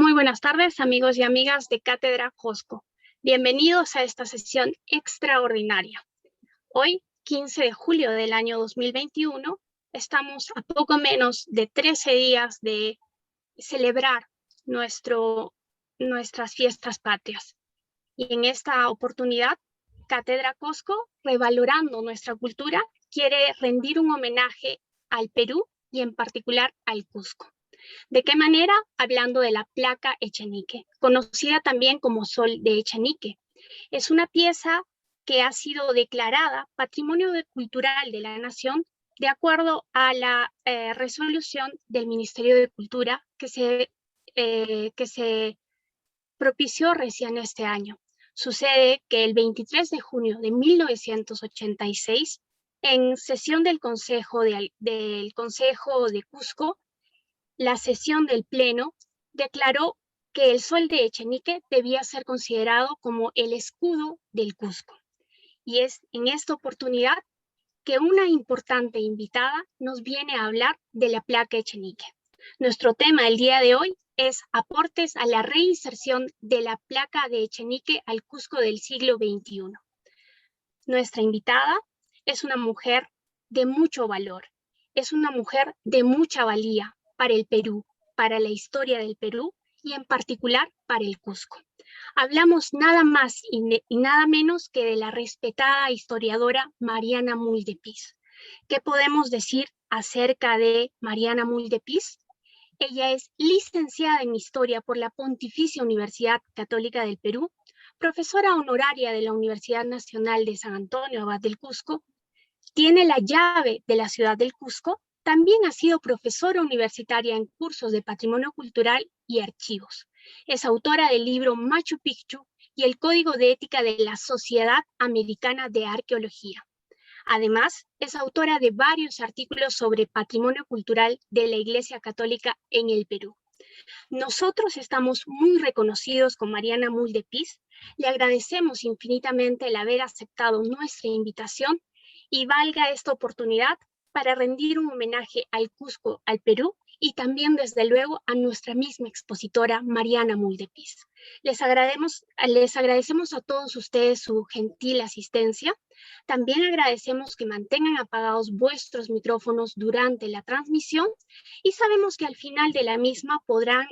Muy buenas tardes, amigos y amigas de Cátedra Cosco. Bienvenidos a esta sesión extraordinaria. Hoy, 15 de julio del año 2021, estamos a poco menos de 13 días de celebrar nuestras fiestas patrias. Y en esta oportunidad, Cátedra Cosco, revalorando nuestra cultura, quiere rendir un homenaje al Perú y en particular al Cusco. ¿De qué manera? Hablando de la placa Echenique, conocida también como Sol de Echenique. Es una pieza que ha sido declarada Patrimonio Cultural de la Nación de acuerdo a la resolución del Ministerio de Cultura que se propició recién este año. Sucede que el 23 de junio de 1986, en sesión del Consejo de Cusco, la sesión del Pleno declaró que el Sol de Echenique debía ser considerado como el escudo del Cusco. Y es en esta oportunidad que una importante invitada nos viene a hablar de la placa Echenique. Nuestro tema del día de hoy es aportes a la reinserción de la placa de Echenique al Cusco del siglo XXI. Nuestra invitada es una mujer de mucho valor, es una mujer de mucha valía para el Perú, para la historia del Perú y en particular para el Cusco. Hablamos nada más y nada menos que de la respetada historiadora Mariana Mull de Pis. ¿Qué podemos decir acerca de Mariana Mull de Pis? Ella es licenciada en Historia por la Pontificia Universidad Católica del Perú, profesora honoraria de la Universidad Nacional de San Antonio Abad del Cusco, tiene la llave de la ciudad del Cusco, también ha sido profesora universitaria en cursos de patrimonio cultural y archivos. Es autora del libro Machu Picchu y el Código de Ética de la Sociedad Americana de Arqueología. Además, es autora de varios artículos sobre patrimonio cultural de la Iglesia Católica en el Perú. Nosotros estamos muy reconocidos con Mariana Mull de Pis. Le agradecemos infinitamente el haber aceptado nuestra invitación y valga esta oportunidad para rendir un homenaje al Cusco, al Perú y también desde luego a nuestra misma expositora Mariana Mull de Pis. Les agradecemos a todos ustedes su gentil asistencia. También agradecemos que mantengan apagados vuestros micrófonos durante la transmisión y sabemos que al final de la misma podrán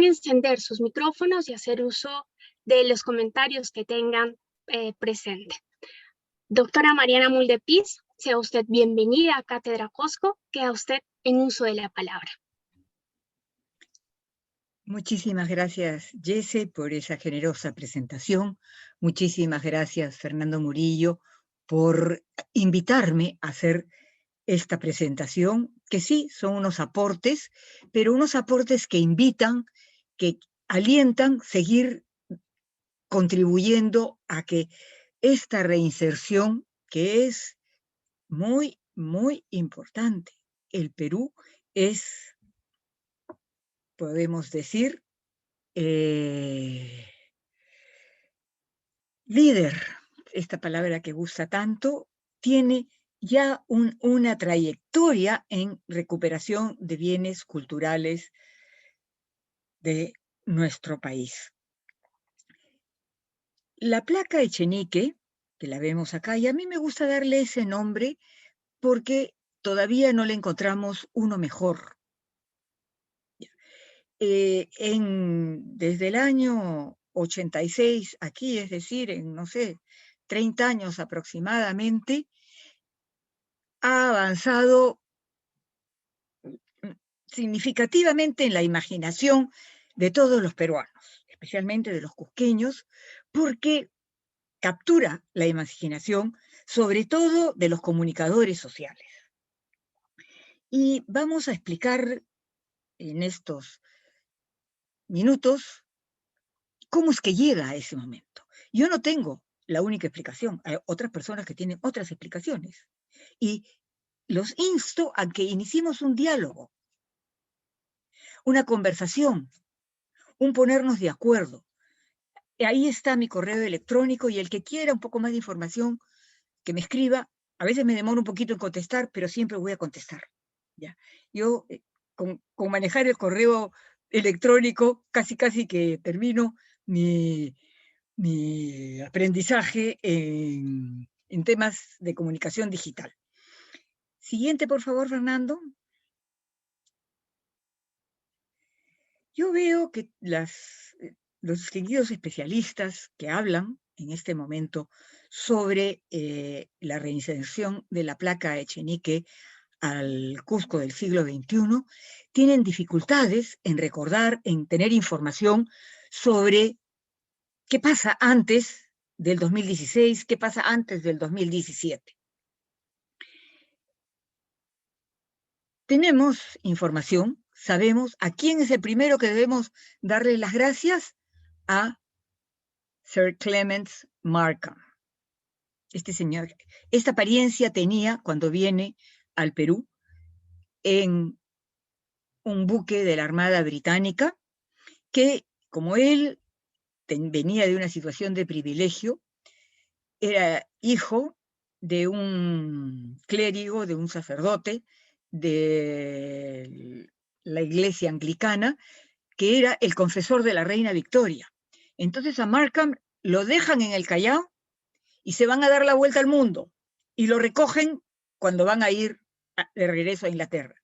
encender sus micrófonos y hacer uso de los comentarios que tengan presente. Doctora Mariana Mull de Pis, sea usted bienvenida a Cátedra Cosco, queda usted en uso de la palabra. Muchísimas gracias, Jesse, por esa generosa presentación. Muchísimas gracias, Fernando Murillo, por invitarme a hacer esta presentación, que sí, son unos aportes, pero unos aportes que invitan, que alientan seguir contribuyendo a que esta reinserción, que es muy, muy importante. El Perú es, podemos decir, líder, esta palabra que gusta tanto, tiene ya una trayectoria en recuperación de bienes culturales de nuestro país. La placa Echenique, que la vemos acá, y a mí me gusta darle ese nombre porque todavía no le encontramos uno mejor. Desde el año 86 aquí, es decir, en, no sé, 30 años aproximadamente, ha avanzado significativamente en la imaginación de todos los peruanos, especialmente de los cusqueños, porque captura la imaginación, sobre todo de los comunicadores sociales. Y vamos a explicar en estos minutos cómo es que llega a ese momento. Yo no tengo la única explicación, hay otras personas que tienen otras explicaciones. Y los insto a que iniciemos un diálogo, una conversación, un ponernos de acuerdo. Ahí está mi correo electrónico y el que quiera un poco más de información, que me escriba. A veces me demoro un poquito en contestar, pero siempre voy a contestar. ¿Ya? Yo con manejar el correo electrónico, casi que termino mi aprendizaje en temas de comunicación digital. Siguiente, por favor, Fernando. Yo veo que los distinguidos especialistas que hablan en este momento sobre la reinserción de la placa Echenique al Cusco del siglo XXI, tienen dificultades en recordar, en tener información sobre qué pasa antes del 2016, qué pasa antes del 2017. Tenemos información, sabemos a quién es el primero que debemos darle las gracias, a Sir Clements Markham. Este señor, esta apariencia tenía cuando viene al Perú en un buque de la Armada Británica que, como él venía de una situación de privilegio, era hijo de un clérigo, de un sacerdote de la iglesia anglicana, que era el confesor de la reina Victoria. Entonces a Markham lo dejan en el Callao y se van a dar la vuelta al mundo y lo recogen cuando van a ir de regreso a Inglaterra.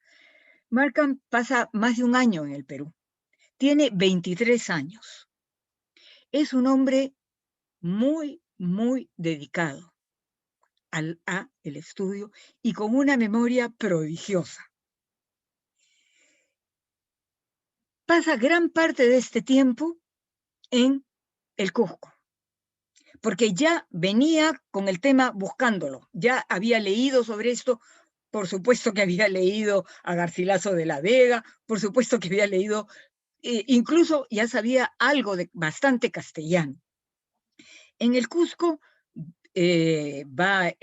Markham pasa más de un año en el Perú. Tiene 23 años. Es un hombre muy, muy dedicado al estudio y con una memoria prodigiosa. Pasa gran parte de este tiempo en el Cusco, porque ya venía con el tema buscándolo, ya había leído sobre esto, por supuesto que había leído a Garcilaso de la Vega, por supuesto que había leído, incluso ya sabía algo de bastante castellano. En el Cusco va a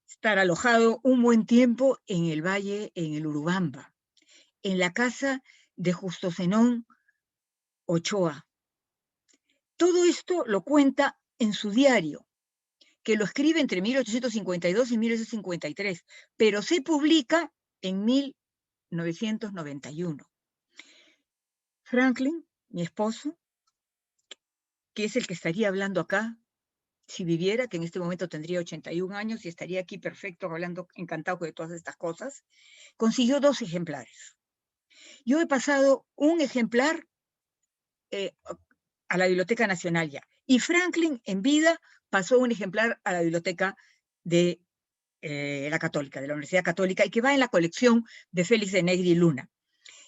estar alojado un buen tiempo en el valle, en el Urubamba, en la casa de Justo Zenón Ochoa. Todo esto lo cuenta en su diario, que lo escribe entre 1852 y 1853, pero se publica en 1991. Franklin, mi esposo, que es el que estaría hablando acá, si viviera, que en este momento tendría 81 años y estaría aquí perfecto, hablando encantado de todas estas cosas, consiguió 2 ejemplares. Yo he pasado un ejemplar a la Biblioteca Nacional ya, y Franklin en vida pasó un ejemplar a la Biblioteca de la Católica, de la Universidad Católica, y que va en la colección de Félix de Negri Luna.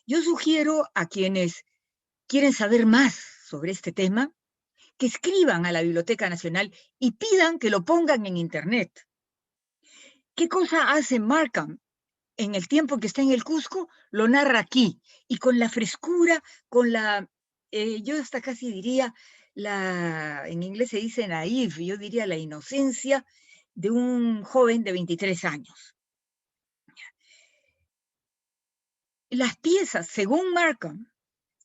Yo sugiero a quienes quieren saber más sobre este tema, que escriban a la Biblioteca Nacional y pidan que lo pongan en Internet. ¿Qué cosa hace Markham en el tiempo que está en el Cusco? Lo narra aquí, y con la frescura, con la, yo hasta casi diría, en inglés se dice naive, yo diría la inocencia de un joven de 23 años. Las piezas, según Markham,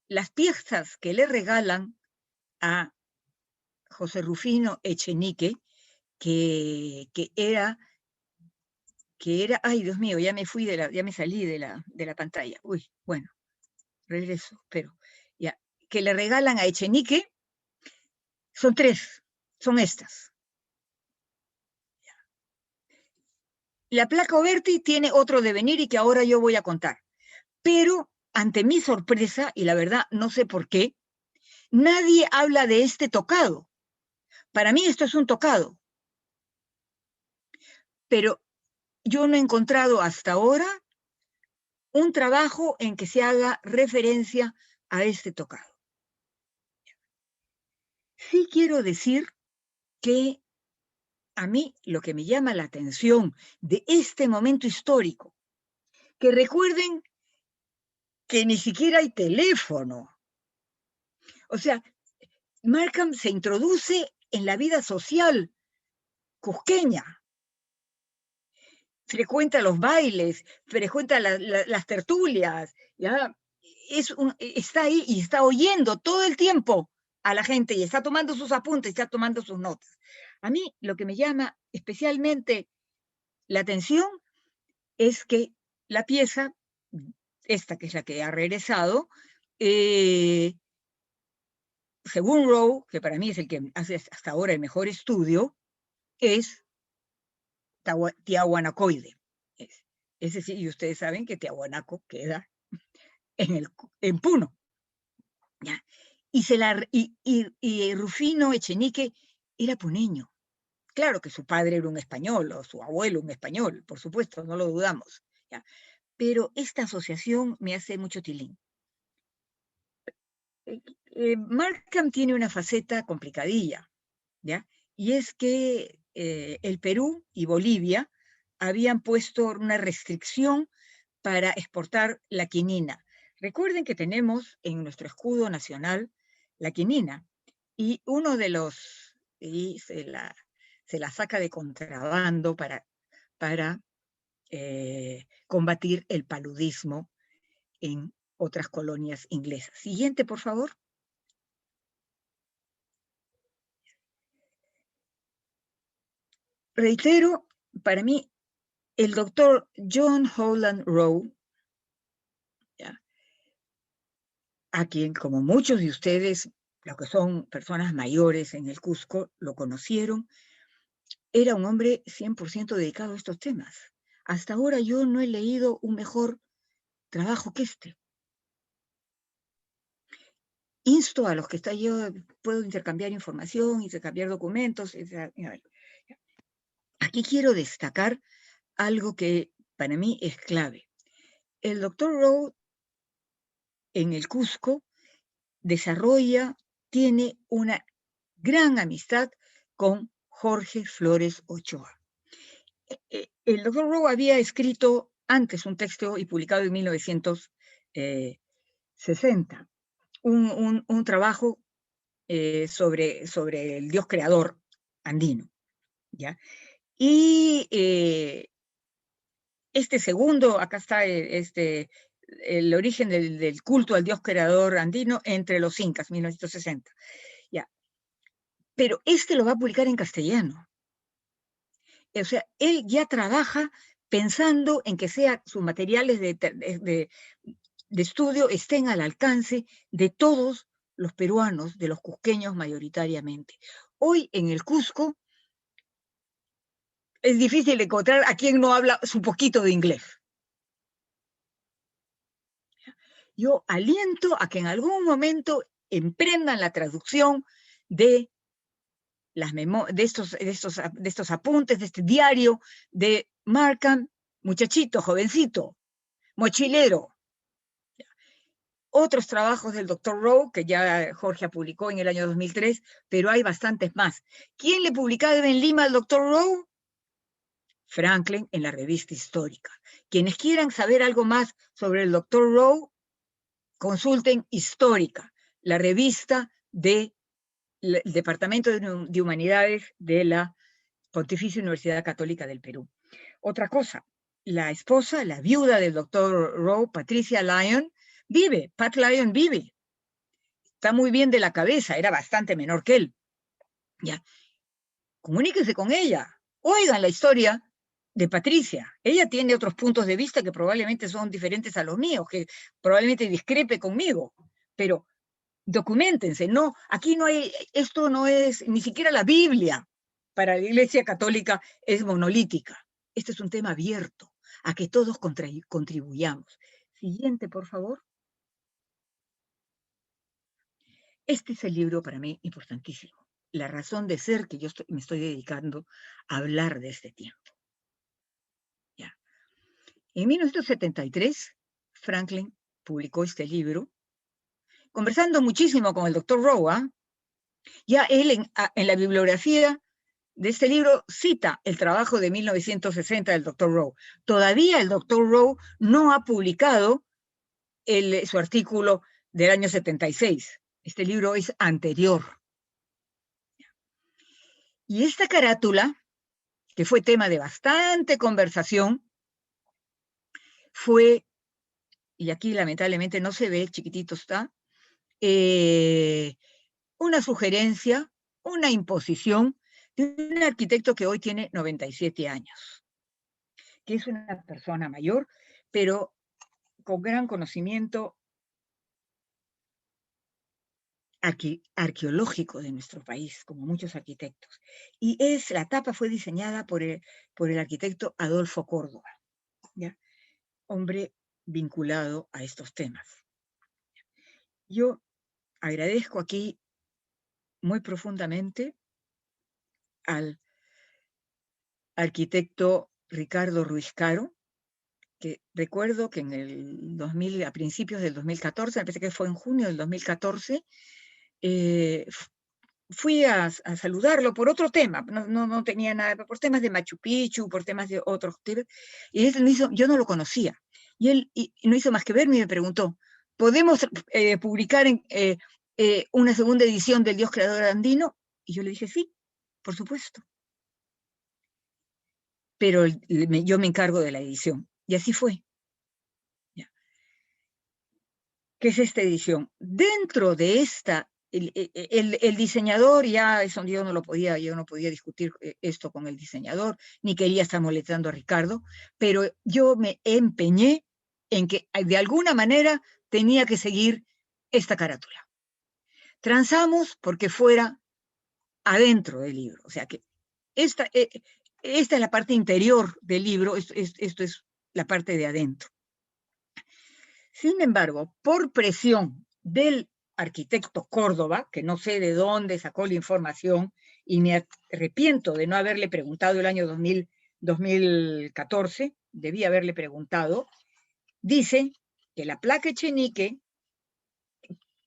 las piezas que le regalan a José Rufino Echenique, que era, ay Dios mío, ya me fui ya me salí de la pantalla. Uy, bueno, regreso, pero ya, que le regalan a Echenique, son 3, son estas. La placa Oberti tiene otro devenir y que ahora yo voy a contar. Pero, ante mi sorpresa, y la verdad no sé por qué, nadie habla de este tocado. Para mí esto es un tocado. Pero yo no he encontrado hasta ahora un trabajo en que se haga referencia a este tocado. Sí quiero decir que a mí lo que me llama la atención de este momento histórico, que recuerden que ni siquiera hay teléfono. O sea, Markham se introduce en la vida social cusqueña. Frecuenta los bailes, frecuenta las tertulias, ¿ya? Está ahí y está oyendo todo el tiempo a la gente y está tomando sus apuntes, está tomando sus notas. A mí lo que me llama especialmente la atención es que la pieza esta que es la que ha regresado, según Rowe, que para mí es el que hace hasta ahora el mejor estudio, es Tiahuanacoide. Es decir, y ustedes saben que Tiahuanaco queda en Puno. ¿Ya? Y Rufino Echenique era puneño. Claro que su padre era un español, o su abuelo un español, por supuesto, no lo dudamos. ¿Ya? Pero esta asociación me hace mucho tilín. Markham tiene una faceta complicadilla, ¿ya? Y es que el Perú y Bolivia habían puesto una restricción para exportar la quinina. Recuerden que tenemos en nuestro escudo nacional la quinina, y uno de los, y se la saca de contrabando para combatir el paludismo en otras colonias inglesas. Siguiente, por favor. Reitero, para mí, el doctor John Holland Rowe, ¿ya?, a quien, como muchos de ustedes, los que son personas mayores en el Cusco, lo conocieron, era un hombre 100% dedicado a estos temas. Hasta ahora yo no he leído un mejor trabajo que este. Insto a los que están, yo puedo intercambiar información, intercambiar documentos. Aquí quiero destacar algo que para mí es clave. El doctor Rowe en el Cusco tiene una gran amistad con Jorge Flores Ochoa. El doctor Rowe había escrito antes un texto y publicado en 1960, un trabajo sobre el Dios creador andino, ¿ya? Y este segundo, acá está el origen del culto al Dios creador andino entre los incas, 1960. ¿Ya? Pero este lo va a publicar en castellano. O sea, él ya trabaja pensando en que sus materiales de estudio estén al alcance de todos los peruanos, de los cusqueños mayoritariamente. Hoy en el Cusco es difícil encontrar a quien no habla su poquito de inglés. Yo aliento a que en algún momento emprendan la traducción de estos apuntes, de este diario de Markham, muchachito, jovencito, mochilero. Otros trabajos del doctor Rowe, que ya Jorge publicó en el año 2003, pero hay bastantes más. ¿Quién le publicaba en Lima al doctor Rowe? Franklin, en la revista histórica. Quienes quieran saber algo más sobre el doctor Rowe, consulten Histórica, la revista del Departamento de Humanidades de la Pontificia Universidad Católica del Perú. Otra cosa, la esposa, la viuda del doctor Rowe, Patricia Lyon, vive. Pat Lyon vive. Está muy bien de la cabeza, era bastante menor que él. Ya. Comuníquese con ella. Oigan la historia de Patricia. Ella tiene otros puntos de vista que probablemente son diferentes a los míos, que probablemente discrepe conmigo, pero documentense. No, aquí no hay, esto no es, ni siquiera la Biblia para la Iglesia Católica es monolítica. Este es un tema abierto a que todos contribuyamos. Siguiente, por favor. Este es el libro para mí importantísimo. La razón de ser que yo me estoy dedicando a hablar de este tiempo. Ya. En 1973, Franklin publicó este libro, conversando muchísimo con el doctor Rowe. Ya él en la bibliografía de este libro cita el trabajo de 1960 del doctor Rowe. Todavía el doctor Rowe no ha publicado su artículo del año 76. Este libro es anterior. Y esta carátula, que fue tema de bastante conversación, fue, y aquí lamentablemente no se ve, chiquitito está, una sugerencia, una imposición de un arquitecto que hoy tiene 97 años, que es una persona mayor, pero con gran conocimiento arqueológico de nuestro país, como muchos arquitectos. Y la tapa fue diseñada por el arquitecto Adolfo Córdoba, ¿ya? Hombre vinculado a estos temas. Yo agradezco aquí muy profundamente al arquitecto Ricardo Ruiz Caro, que recuerdo que en el 2000, a principios del 2014, me parece que fue en junio del 2014, fui a saludarlo por otro tema, no tenía nada, por temas de Machu Picchu, por temas de otros temas, y él me hizo, yo no lo conocía, y él no hizo más que verme y me preguntó, ¿podemos publicar una segunda edición del Dios Creador Andino? Y yo le dije, sí, por supuesto. Pero yo me encargo de la edición, y así fue. Ya. ¿Qué es esta edición? Dentro de esta, el diseñador, ya eso yo no podía discutir esto con el diseñador, ni quería estar molestando a Ricardo, pero yo me empeñé en que de alguna manera tenía que seguir esta carátula. Transamos porque fuera adentro del libro, o sea que esta es la parte interior del libro, esto es la parte de adentro. Sin embargo, por presión del arquitecto Córdoba, que no sé de dónde sacó la información, y me arrepiento de no haberle preguntado el año 2014, debí haberle preguntado, dice que la placa Echenique,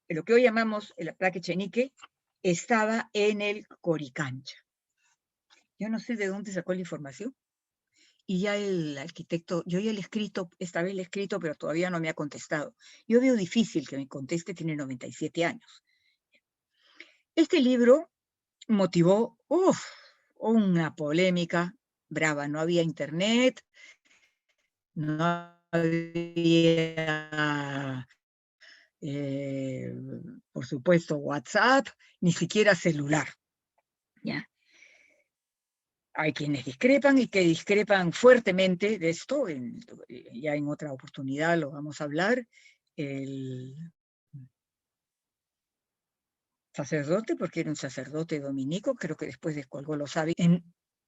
lo que hoy llamamos la placa Echenique, estaba en el Coricancha. Yo no sé de dónde sacó la información. Y ya el arquitecto, yo ya le he escrito, esta vez le he escrito, pero todavía no me ha contestado. Yo veo difícil que me conteste, tiene 97 años. Este libro motivó una polémica brava. No había internet, no había, por supuesto, WhatsApp, ni siquiera celular. ¿Ya? Hay quienes discrepan y que discrepan fuertemente de esto, ya en otra oportunidad lo vamos a hablar. El sacerdote, porque era un sacerdote dominico, creo que después descolgó los hábitos.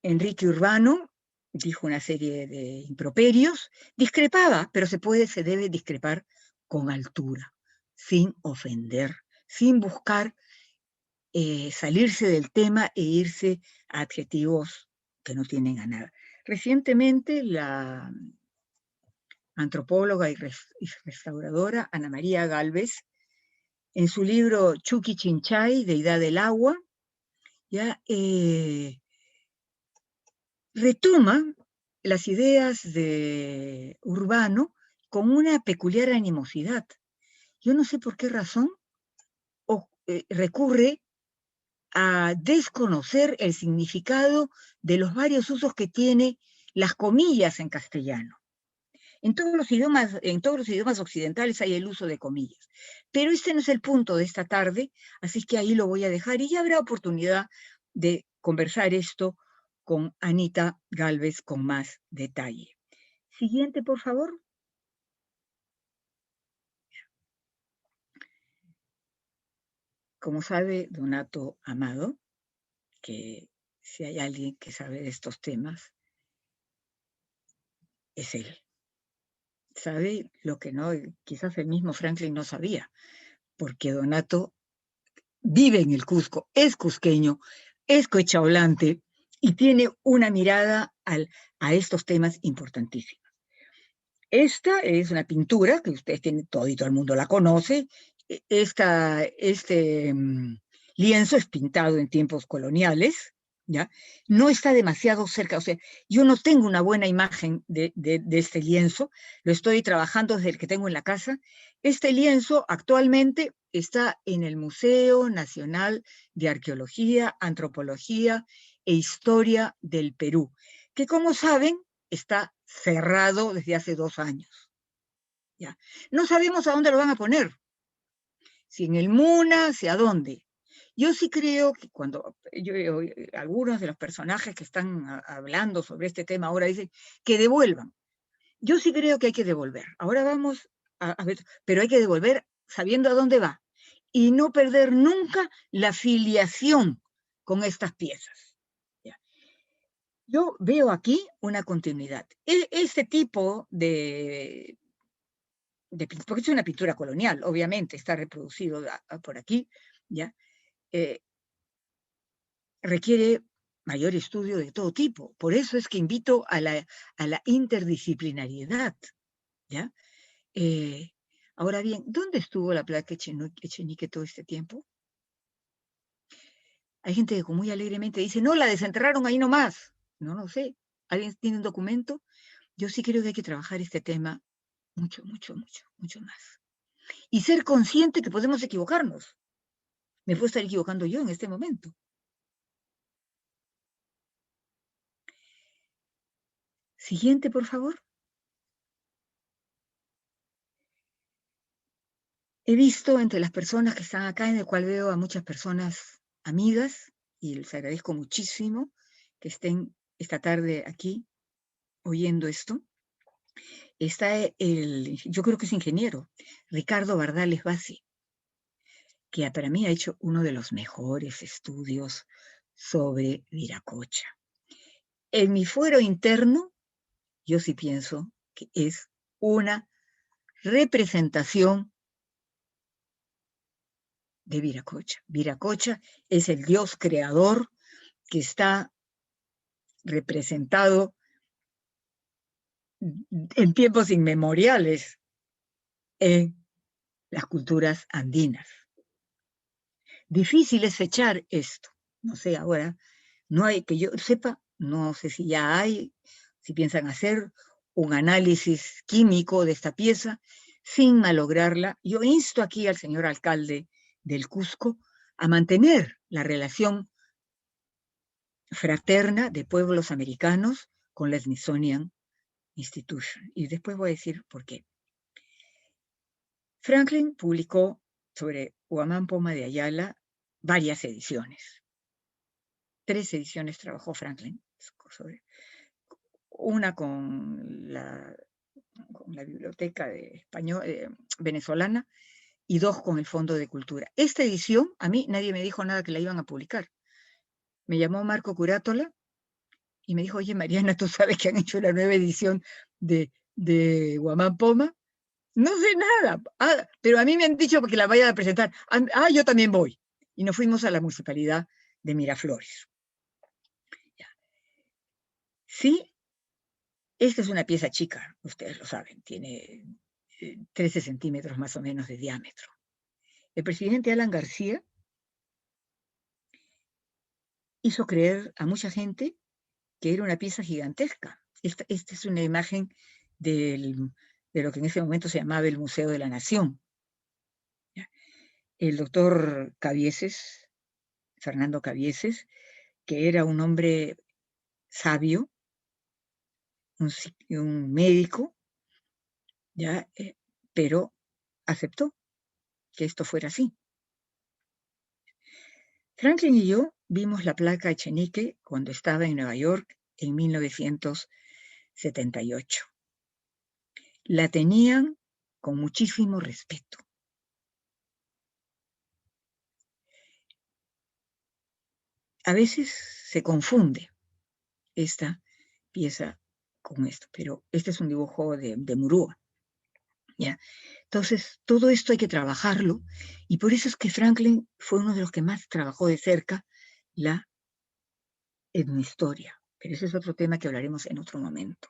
Enrique Urbano dijo una serie de improperios, discrepaba, pero se debe discrepar con altura, sin ofender, sin buscar salirse del tema e irse a adjetivos que no tienen a nada. Recientemente la antropóloga y restauradora Ana María Gálvez, en su libro Chuqui Chinchay, Deidad del Agua, ya retoma las ideas de Urbano con una peculiar animosidad. Yo no sé por qué razón recurre a desconocer el significado de los varios usos que tiene las comillas en castellano. En todos los idiomas occidentales hay el uso de comillas. Pero este no es el punto de esta tarde, así que ahí lo voy a dejar y ya habrá oportunidad de conversar esto con Anita Gálvez con más detalle. Siguiente, por favor. Como sabe Donato Amado, que si hay alguien que sabe de estos temas, es él. Sabe lo que no, quizás el mismo Franklin no sabía, porque Donato vive en el Cusco, es cusqueño, es cochaulante y tiene una mirada a estos temas importantísimos. Esta es una pintura que ustedes tienen, todo el mundo la conoce. Este lienzo es pintado en tiempos coloniales, ¿ya? No está demasiado cerca, o sea, yo no tengo una buena imagen de este lienzo, lo estoy trabajando desde el que tengo en la casa. Este lienzo actualmente está en el Museo Nacional de Arqueología, Antropología e Historia del Perú, que como saben, está cerrado desde hace 2 años. ¿Ya? No sabemos a dónde lo van a poner, si en el MUNA, si a dónde. Yo sí creo que cuando algunos de los personajes que están hablando sobre este tema ahora dicen que devuelvan. Yo sí creo que hay que devolver. Ahora vamos a ver, pero hay que devolver sabiendo a dónde va y no perder nunca la filiación con estas piezas. ¿Ya? Yo veo aquí una continuidad. Este tipo porque es una pintura colonial, obviamente, está reproducido por aquí, ¿ya? Requiere mayor estudio de todo tipo. Por eso es que invito a la interdisciplinariedad, ¿ya? Ahora bien, ¿dónde estuvo la placa Echenique todo este tiempo? Hay gente que muy alegremente dice, no, la desenterraron ahí nomás. No lo sé. ¿Alguien tiene un documento? Yo sí creo que hay que trabajar este tema mucho, mucho, mucho, mucho más. Y ser consciente que podemos equivocarnos. Me puedo estar equivocando yo en este momento. Siguiente, por favor. He visto entre las personas que están acá, en el cual veo a muchas personas amigas, y les agradezco muchísimo que estén esta tarde aquí oyendo esto. Está yo creo que es ingeniero, Ricardo Bardales Bassi, que para mí ha hecho uno de los mejores estudios sobre Viracocha. En mi fuero interno, yo sí pienso que es una representación de Viracocha. Viracocha es el dios creador que está representado en tiempos inmemoriales en las culturas andinas. Difícil es fechar esto. No sé, ahora, no hay, que yo sepa, no sé si ya hay, si piensan hacer un análisis químico de esta pieza sin malograrla. Yo insto aquí al señor alcalde del Cusco a mantener la relación fraterna de pueblos americanos con la Smithsonian Institution. Y después voy a decir por qué. Franklin publicó sobre Huamán Poma de Ayala varias ediciones. 3 ediciones trabajó Franklin sobre, una con la biblioteca venezolana y 2 con el Fondo de Cultura. Esta edición, a mí nadie me dijo nada que la iban a publicar. Me llamó Marco Curátola y me dijo, oye Mariana, ¿tú sabes que han hecho la nueva edición de Huamán Poma? No sé nada, pero a mí me han dicho que la vayan a presentar. Yo también voy. Y nos fuimos a la municipalidad de Miraflores. Ya. Sí, esta es una pieza chica, ustedes lo saben, tiene 13 centímetros más o menos de diámetro. El presidente Alan García hizo creer a mucha gente que era una pieza gigantesca. Esta es una imagen de lo que en ese momento se llamaba el Museo de la Nación. ¿Ya? El doctor Cabieses, Fernando Cabieses, que era un hombre sabio, un médico, ¿ya? Pero aceptó que esto fuera así. Franklin y yo vimos la placa Echenique cuando estaba en Nueva York en 1978. La tenían con muchísimo respeto. A veces se confunde esta pieza con esto, pero este es un dibujo de Murúa. ¿Ya? Entonces, todo esto hay que trabajarlo, y por eso es que Franklin fue uno de los que más trabajó de cerca la etnohistoria, pero ese es otro tema que hablaremos en otro momento.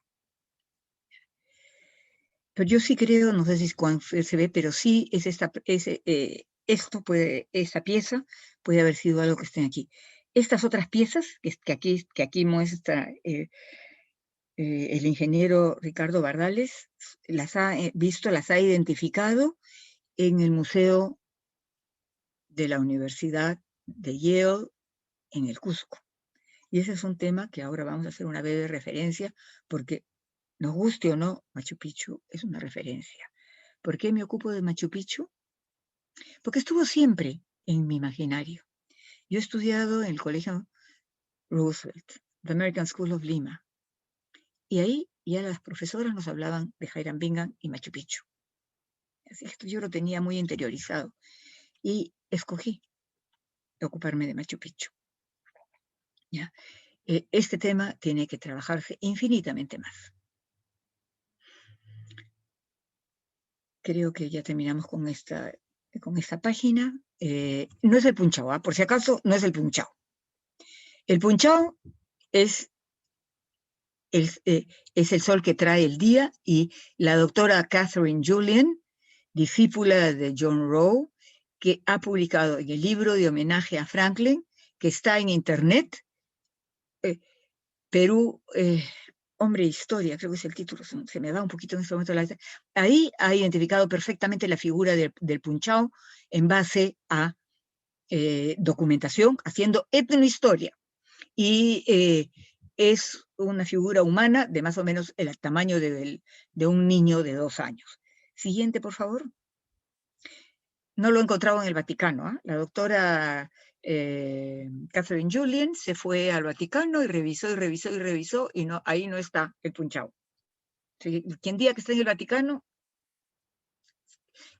Pero yo sí creo, no sé si se ve, pero sí es esta pieza puede haber sido algo que estén aquí. Estas otras piezas que aquí muestra el ingeniero Ricardo Bardales, las ha visto, las ha identificado en el Museo de la Universidad de Yale en el Cusco. Y ese es un tema que ahora vamos a hacer una breve referencia, porque nos guste o no, Machu Picchu es una referencia. ¿Por qué me ocupo de Machu Picchu? Porque estuvo siempre en mi imaginario. Yo he estudiado en el Colegio Roosevelt, The American School of Lima, y ahí ya las profesoras nos hablaban de Hiram Bingham y Machu Picchu. Así que esto yo lo tenía muy interiorizado. Y escogí ocuparme de Machu Picchu. ¿Ya? Este tema tiene que trabajarse infinitamente más. Creo que ya terminamos con esta página. No es el punchao, por si acaso, no es el punchao. El punchao es el sol que trae el día, y la doctora Catherine Julian, discípula de John Rowe, que ha publicado en el libro de homenaje a Franklin, que está en internet, Perú, hombre, historia, creo que es el título, se me va un poquito en este momento la... Ahí ha identificado perfectamente la figura del punchao en base a documentación, haciendo etnohistoria. Y es una figura humana de más o menos el tamaño de un niño de 2 años. Siguiente, por favor. No lo he encontrado en el Vaticano. La doctora Catherine Julian se fue al Vaticano y revisó, y no, ahí no está el punchao. Quien diga que está en el Vaticano,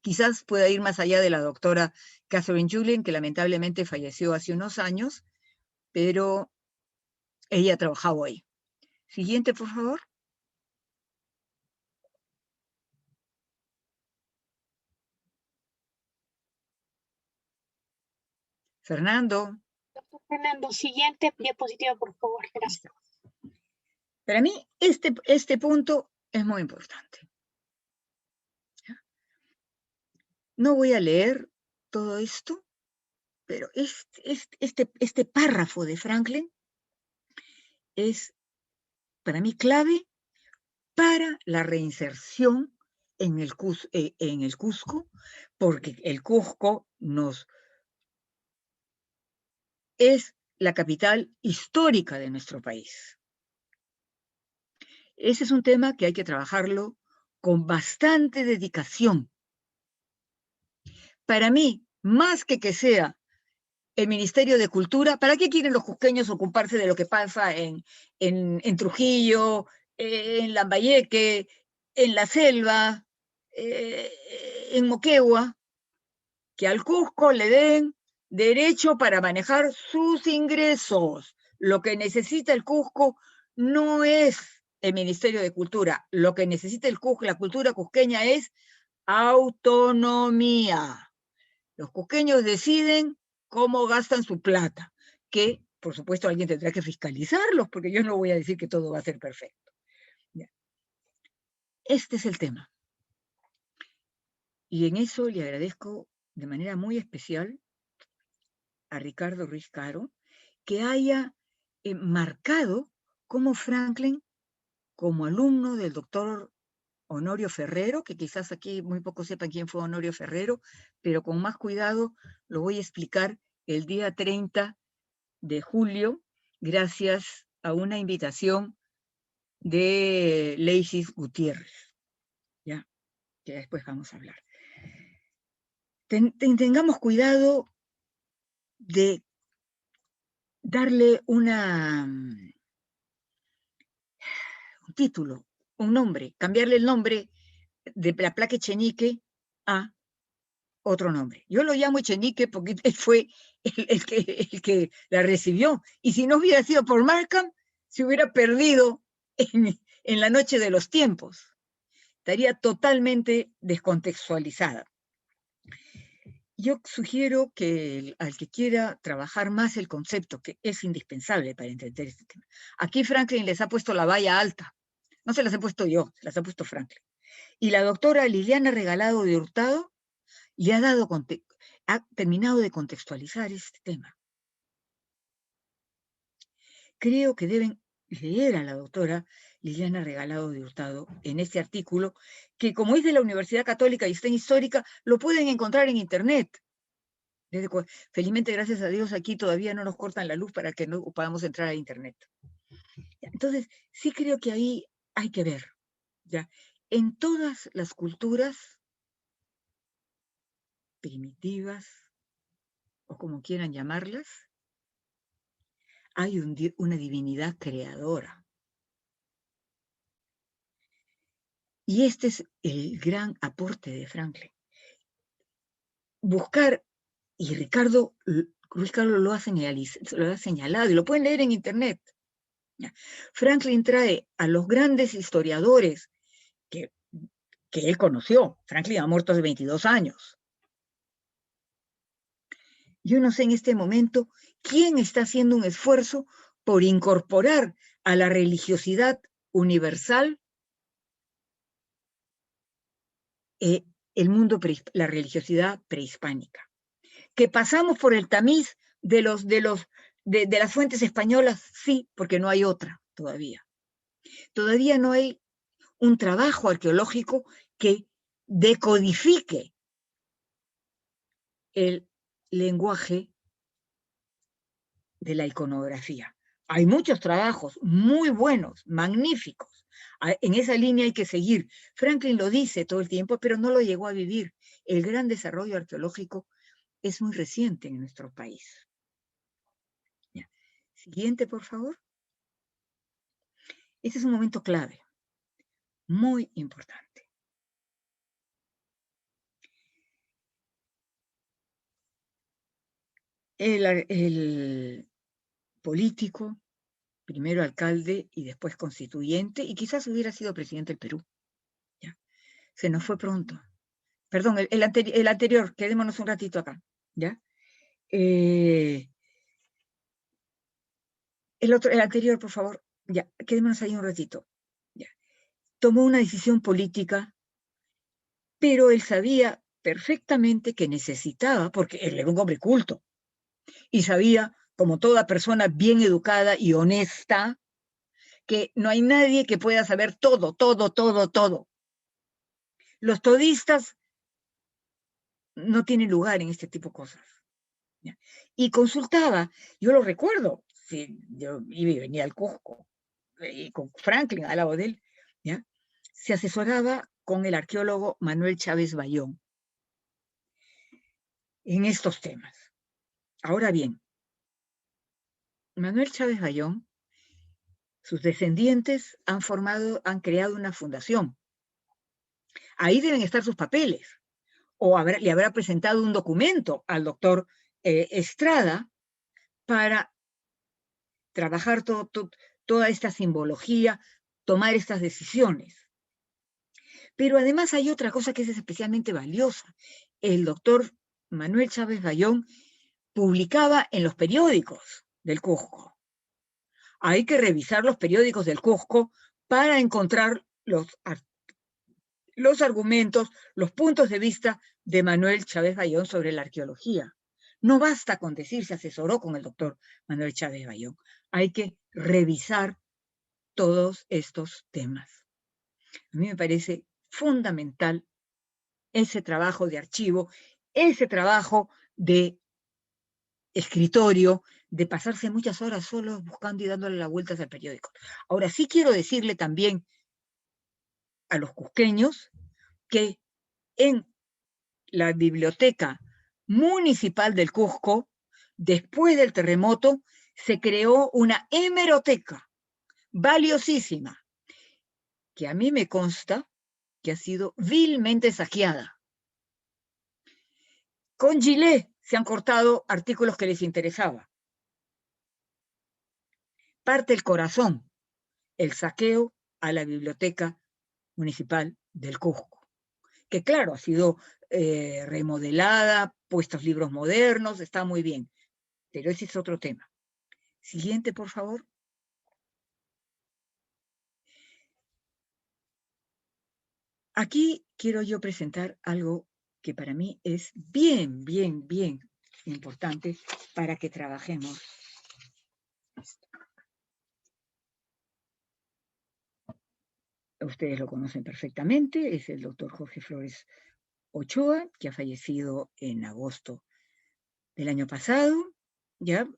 quizás pueda ir más allá de la doctora Catherine Julian, que lamentablemente falleció hace unos años, pero ella ha trabajado ahí. Siguiente, por favor. Fernando. Doctor Fernando, siguiente diapositiva, por favor. Gracias. Para mí, este punto es muy importante. No voy a leer todo esto, pero este párrafo de Franklin es para mí clave para la reinserción en el Cusco, porque el Cusco es la capital histórica de nuestro país. Ese es un tema que hay que trabajarlo con bastante dedicación. Para mí, más que sea el Ministerio de Cultura, ¿para qué quieren los cusqueños ocuparse de lo que pasa en Trujillo, en Lambayeque, en la selva, en Moquegua? Que al Cusco le den derecho para manejar sus ingresos. Lo que necesita el Cusco no es el Ministerio de Cultura. Lo que necesita la cultura cusqueña es autonomía. Los cusqueños deciden cómo gastan su plata, que por supuesto alguien tendrá que fiscalizarlos, porque yo no voy a decir que todo va a ser perfecto. Este es el tema. Y en eso le agradezco de manera muy especial a Ricardo Ruiz Caro que haya marcado cómo Franklin, como alumno del doctor Honorio Ferrero, que quizás aquí muy pocos sepan quién fue Honorio Ferrero, pero con más cuidado lo voy a explicar el día 30 de julio, gracias a una invitación de Leisis Gutiérrez, ya, que después vamos a hablar. Tengamos cuidado de darle un título, un nombre, cambiarle el nombre de la placa Echenique a otro nombre. Yo lo llamo Echenique porque él fue el que la recibió. Y si no hubiera sido por Markham, se hubiera perdido en la noche de los tiempos. Estaría totalmente descontextualizada. Yo sugiero que al que quiera trabajar más el concepto, que es indispensable para entender este tema. Aquí Franklin les ha puesto la valla alta. No se las he puesto yo, se las ha puesto Franklin. Y la doctora Liliana Regalado de Hurtado le ha terminado de contextualizar este tema. Creo que deben leer a la doctora Liliana Regalado de Hurtado en este artículo, que como es de la Universidad Católica y está en Histórica, lo pueden encontrar en internet. Felizmente, gracias a Dios, aquí todavía no nos cortan la luz para que no podamos entrar a internet. Entonces, sí creo que ahí hay que ver, ¿ya? En todas las culturas primitivas, o como quieran llamarlas, hay una divinidad creadora. Y este es el gran aporte de Franklin. buscar, y Ricardo lo ha señalado, y lo pueden leer en internet. Franklin trae a los grandes historiadores que él conoció. Franklin ha muerto hace 22 años. Yo no sé en este momento quién está haciendo un esfuerzo por incorporar a la religiosidad universal la religiosidad prehispánica. Que pasamos por el tamiz de las fuentes españolas, sí, porque no hay otra todavía. Todavía no hay un trabajo arqueológico que decodifique el lenguaje de la iconografía. Hay muchos trabajos muy buenos, magníficos. En esa línea hay que seguir. Franklin lo dice todo el tiempo, pero no lo llegó a vivir. El gran desarrollo arqueológico es muy reciente en nuestro país. Ya. Siguiente, por favor. Este es un momento clave, muy importante. El político, primero alcalde y después constituyente, y quizás hubiera sido presidente del Perú. ¿Ya? Se nos fue pronto. Perdón, el anterior, quedémonos un ratito acá. ¿Ya? El anterior, por favor. Ya, quedémonos ahí un ratito. Ya. Tomó una decisión política, pero él sabía perfectamente que necesitaba, porque él era un hombre culto, y sabía, como toda persona bien educada y honesta, que no hay nadie que pueda saber todo, todo, todo, todo. Los todistas no tienen lugar en este tipo de cosas. ¿Ya? Y consultaba, yo lo recuerdo, yo venía al Cusco, y con Franklin al lado de él, ¿ya? Se asesoraba con el arqueólogo Manuel Chávez Bayón en estos temas. Ahora bien, Manuel Chávez Bayón, sus descendientes han creado una fundación. Ahí deben estar sus papeles. O le habrá presentado un documento al doctor Estrada para trabajar toda esta simbología, tomar estas decisiones. Pero además hay otra cosa que es especialmente valiosa. El doctor Manuel Chávez Bayón publicaba en los periódicos del Cusco. Hay que revisar los periódicos del Cusco para encontrar los argumentos, los puntos de vista de Manuel Chávez Bayón sobre la arqueología. No basta con decir se asesoró con el doctor Manuel Chávez Bayón. Hay que revisar todos estos temas. A mí me parece fundamental ese trabajo de archivo, ese trabajo de escritorio, de pasarse muchas horas solos buscando y dándole las vueltas al periódico. Ahora sí quiero decirle también a los cusqueños que en la biblioteca municipal del Cusco, después del terremoto, se creó una hemeroteca valiosísima, que a mí me consta que ha sido vilmente saqueada. Con gilet se han cortado artículos que les interesaba. Parte el corazón, el saqueo a la biblioteca municipal del Cusco, que claro, ha sido remodelada, puestos libros modernos, está muy bien, pero ese es otro tema. Siguiente, por favor. Aquí quiero yo presentar algo que para mí es bien, bien, bien importante para que trabajemos. Ustedes lo conocen perfectamente, es el doctor Jorge Flores Ochoa, que ha fallecido en agosto del año pasado, ya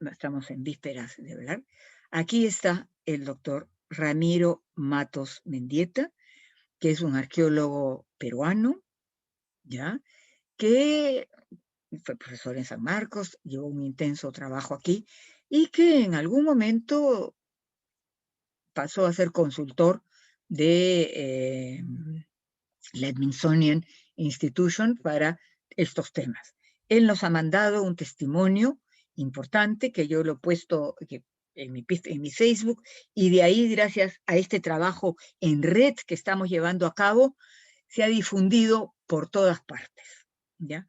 estamos en vísperas de hablar. Aquí está el doctor Ramiro Matos Mendieta, que es un arqueólogo peruano, ya, que fue profesor en San Marcos, llevó un intenso trabajo aquí, y que en algún momento pasó a ser consultor de la Smithsonian Institution para estos temas. Él nos ha mandado un testimonio importante que yo lo he puesto en mi Facebook, y de ahí, gracias a este trabajo en red que estamos llevando a cabo, se ha difundido por todas partes, ¿ya?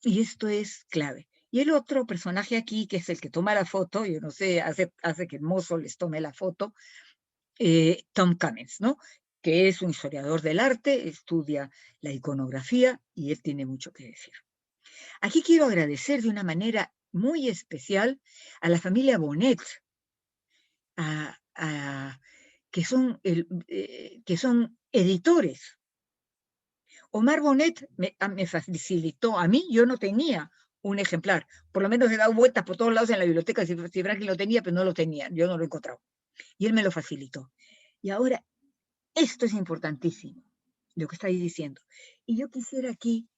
Y esto es clave. Y el otro personaje aquí, que es el que toma la foto, yo no sé, hace que el mozo les tome la foto, Tom Cummins, ¿no? Que es un historiador del arte, estudia la iconografía y él tiene mucho que decir. Aquí quiero agradecer de una manera muy especial a la familia Bonet, que son editores. Omar Bonet me facilitó, a mí yo no tenía un ejemplar, por lo menos he dado vueltas por todos lados en la biblioteca, si Franklin lo tenía, pero no lo tenía, yo no lo he encontrado. Y él me lo facilitó. Y ahora, esto es importantísimo, lo que estáis diciendo. Y yo quisiera aquí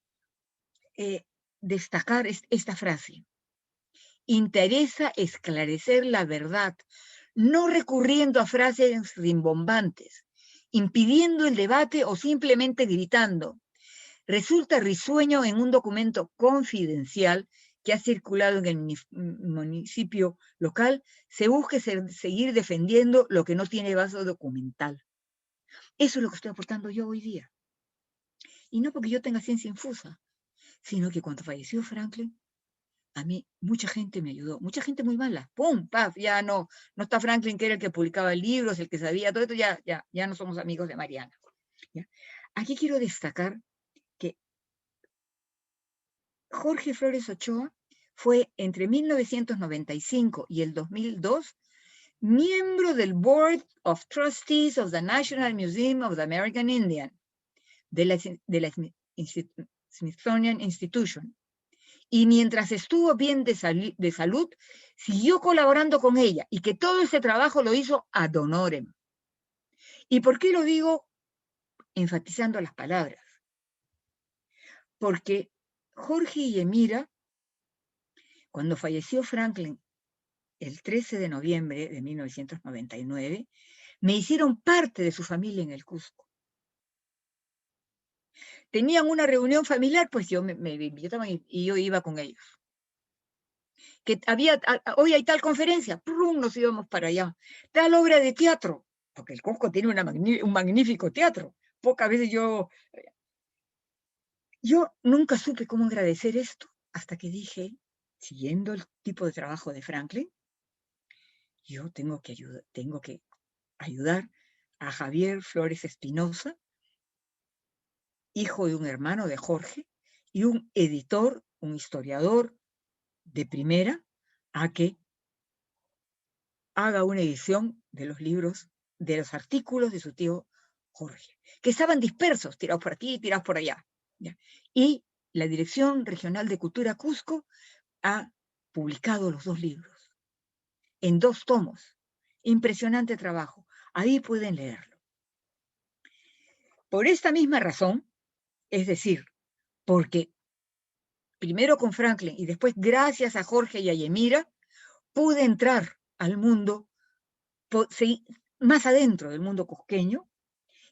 destacar esta frase. Interesa esclarecer la verdad, no recurriendo a frases rimbombantes, impidiendo el debate o simplemente gritando. Resulta risueño en un documento confidencial que ha circulado en el municipio local, se busque seguir defendiendo lo que no tiene base documental. Eso es lo que estoy aportando yo hoy día. Y no porque yo tenga ciencia infusa, sino que cuando falleció Franklin, a mí mucha gente me ayudó, mucha gente muy mala. ¡Pum! ¡Paf! Ya no está Franklin, que era el que publicaba libros, el que sabía todo esto, ya no somos amigos de Mariana. ¿Ya? Aquí quiero destacar que Jorge Flores Ochoa fue entre 1995 y el 2002 miembro del Board of Trustees of the National Museum of the American Indian, de la Smithsonian Institution. Y mientras estuvo bien de salud, siguió colaborando con ella, y que todo ese trabajo lo hizo ad honorem. ¿Y por qué lo digo enfatizando las palabras? Porque Jorge y Emira, cuando falleció Franklin el 13 de noviembre de 1999, me hicieron parte de su familia en el Cusco. Tenían una reunión familiar, pues yo me invitaban y yo iba con ellos. Que hoy hay tal conferencia, ¡prum!, nos íbamos para allá. Tal obra de teatro, porque el Cusco tiene un magnífico teatro. Pocas veces yo nunca supe cómo agradecer esto, hasta que dije, siguiendo el tipo de trabajo de Franklin, yo tengo que ayudar a Javier Flores Espinosa, hijo de un hermano de Jorge, y un editor, un historiador de primera, a que haga una edición de los libros, de los artículos de su tío Jorge, que estaban dispersos, tirados por aquí, tirados por allá. ¿Ya? Y la Dirección Regional de Cultura Cusco ha publicado los 2 libros, en 2 tomos. Impresionante trabajo. Ahí pueden leerlo. Por esta misma razón, es decir, porque primero con Franklin y después gracias a Jorge y a Yemira, pude entrar al mundo más adentro del mundo cusqueño,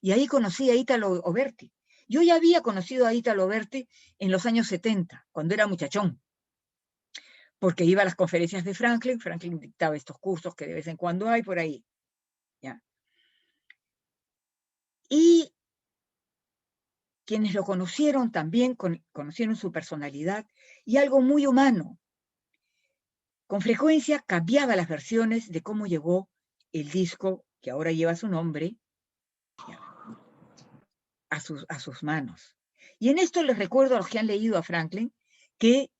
y ahí conocí a Ítalo Oberti. Yo ya había conocido a Ítalo Oberti en los años 70, cuando era muchachón, porque iba a las conferencias de Franklin dictaba estos cursos que de vez en cuando hay por ahí. ¿Ya? Y quienes lo conocieron también conocieron su personalidad y algo muy humano. Con frecuencia cambiaba las versiones de cómo llegó el disco que ahora lleva su nombre a sus manos. Y en esto les recuerdo a los que han leído a Franklin que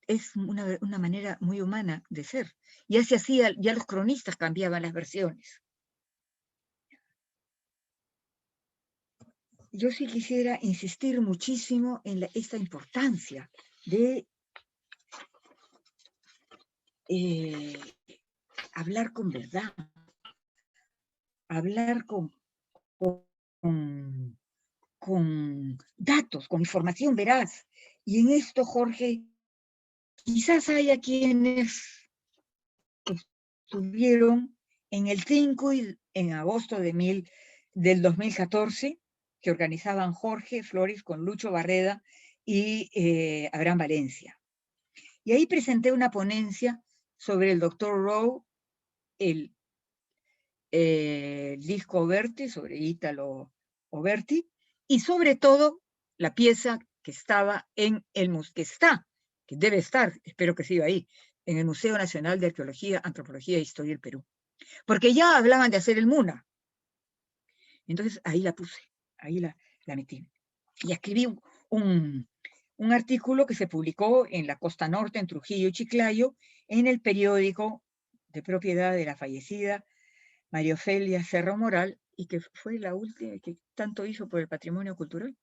es una manera muy humana de ser. Ya se hacía, ya los cronistas cambiaban las versiones. Yo sí quisiera insistir muchísimo en esta importancia de hablar con verdad, hablar con datos, con información veraz. Y en esto, Jorge, quizás haya quienes estuvieron en el 5 en agosto del 2014, que organizaban Jorge Flores con Lucho Barreda y Abraham Valencia. Y ahí presenté una ponencia sobre el doctor Rowe, el disco Oberti, sobre Ítalo Oberti, y sobre todo la pieza que estaba en el que debe estar, espero que siga ahí, en el Museo Nacional de Arqueología, Antropología e Historia del Perú. Porque ya hablaban de hacer el MUNA. Entonces ahí la puse, ahí la metí. Y escribí un artículo que se publicó en la Costa Norte, en Trujillo y Chiclayo, en el periódico de propiedad de la fallecida María Ofelia Cerro Moral, y que fue la última que tanto hizo por el patrimonio cultural,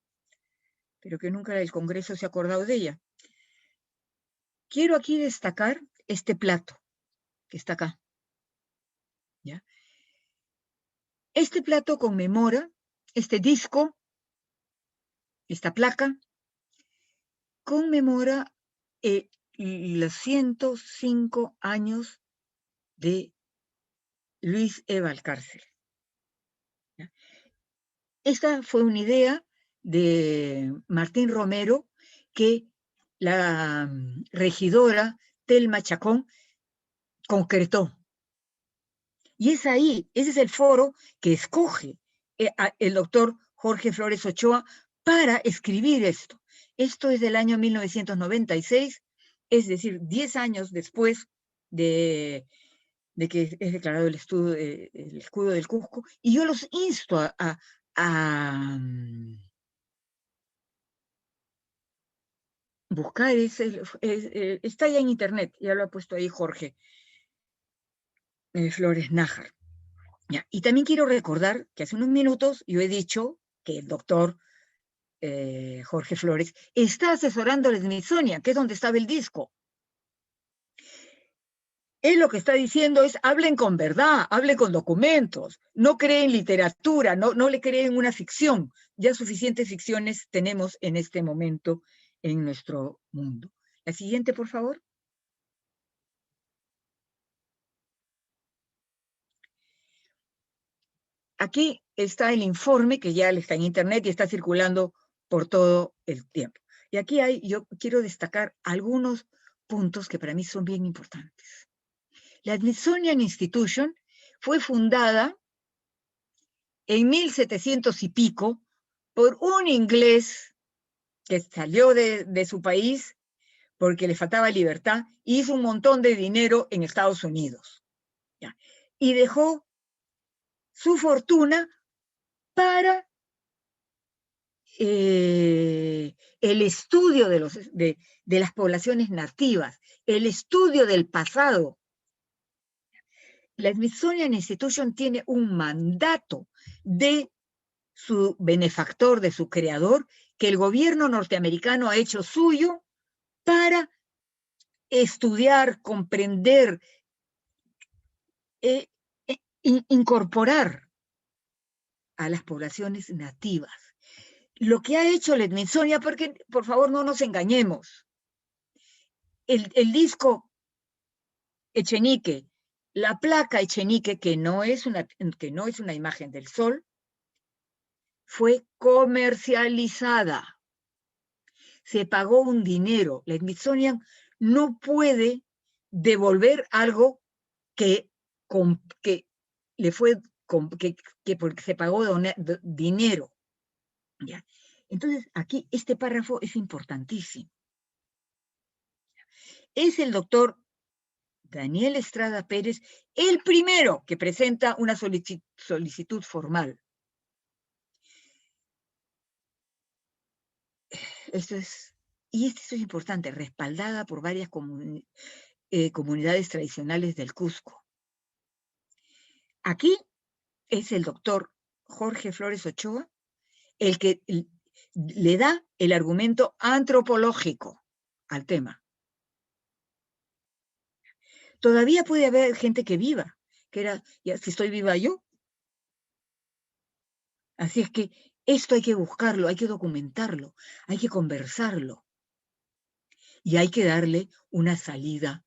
pero que nunca el Congreso se ha acordado de ella. Quiero aquí destacar este plato que está acá. ¿Ya? Este plato conmemora, este disco, esta placa, conmemora los 105 años de Luis E. Valcárcel. ¿Ya? Esta fue una idea de Martín Romero que la regidora Telma Chacón concretó. Y es ahí, ese es el foro que escoge el doctor Jorge Flores Ochoa para escribir esto. Esto es del año 1996, es decir, 10 años después de que es declarado el escudo del Cusco, y yo los insto a buscar, está ya en internet, ya lo ha puesto ahí Jorge Flores Nájar. Ya. Y también quiero recordar que hace unos minutos yo he dicho que el doctor Jorge Flores está asesorando a la Smithsonian, que es donde estaba el disco. Él lo que está diciendo es, hablen con verdad, hablen con documentos, no creen literatura, no le creen una ficción. Ya suficientes ficciones tenemos en este momento en nuestro mundo. La siguiente, por favor. Aquí está el informe que ya está en internet y está circulando por todo el tiempo. Y aquí yo quiero destacar algunos puntos que para mí son bien importantes. La Smithsonian Institution fue fundada en 1700 y pico por un inglés que salió de su país porque le faltaba libertad y hizo un montón de dinero en Estados Unidos. ¿Ya? Y dejó su fortuna para el estudio de las poblaciones nativas, el estudio del pasado. La Smithsonian Institution tiene un mandato de su benefactor, de su creador, que el gobierno norteamericano ha hecho suyo para estudiar, comprender, incorporar a las poblaciones nativas. Lo que ha hecho la Smithsonian, porque por favor no nos engañemos, el disco Echenique, la placa Echenique, que no es una imagen del sol, fue comercializada. Se pagó un dinero. La Smithsonian no puede devolver algo que le fue que porque se pagó dinero. ¿Ya? Entonces, aquí este párrafo es importantísimo. Es el doctor Daniel Estrada Pérez el primero que presenta una solicitud formal. Esto es importante, respaldada por varias comunidades tradicionales del Cusco. Aquí es el doctor Jorge Flores Ochoa el que le da el argumento antropológico al tema. Todavía puede haber gente que viva, que era, ya, si estoy viva yo. Así es que esto hay que buscarlo, hay que documentarlo, hay que conversarlo y hay que darle una salida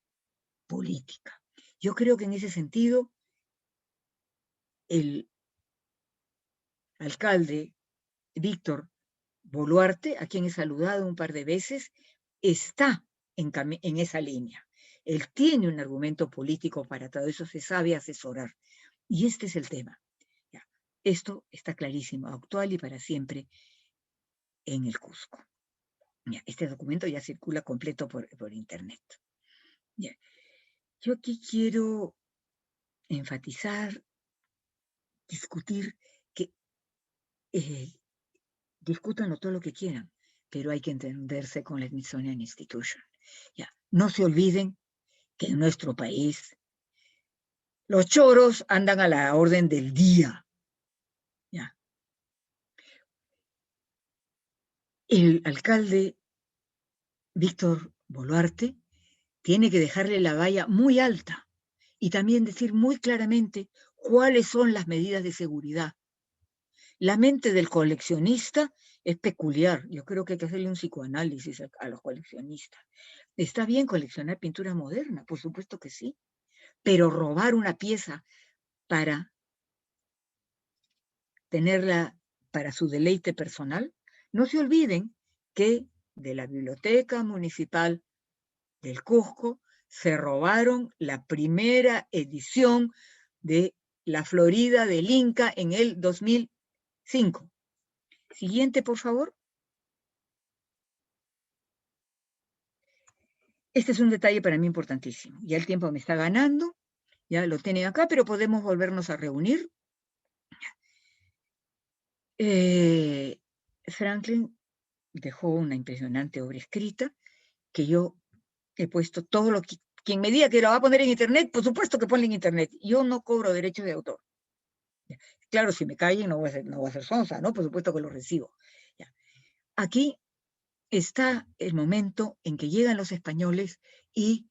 política. Yo creo que en ese sentido el alcalde Víctor Boluarte, a quien he saludado un par de veces, está en esa línea. Él tiene un argumento político para todo eso, se sabe asesorar. Y este es el tema. Ya. Esto está clarísimo, actual y para siempre en el Cusco. Ya. Este documento ya circula completo por internet. Ya. Yo aquí quiero enfatizar, discutir, que discútanlo todo lo que quieran, pero hay que entenderse con la Smithsonian Institution. Ya. No se olviden que en nuestro país los choros andan a la orden del día. ¿Ya? El alcalde Víctor Boluarte tiene que dejarle la valla muy alta y también decir muy claramente cuáles son las medidas de seguridad. La mente del coleccionista es peculiar. Yo creo que hay que hacerle un psicoanálisis a los coleccionistas. ¿Está bien coleccionar pintura moderna? Por supuesto que sí. Pero robar una pieza para tenerla para su deleite personal, no se olviden que de la Biblioteca Municipal del Cusco se robaron la primera edición de La Florida del Inca en el 2005. Siguiente, por favor. Este es un detalle para mí importantísimo. Ya el tiempo me está ganando, ya lo tienen acá, pero podemos volvernos a reunir. Franklin dejó una impresionante obra escrita que yo he puesto todo lo que... Quien me diga que lo va a poner en internet, por supuesto que ponle en internet. Yo no cobro derechos de autor. Ya. Claro, si me callen no voy a ser sonsa, ¿no? Por supuesto que lo recibo. Ya. Aquí está el momento en que llegan los españoles y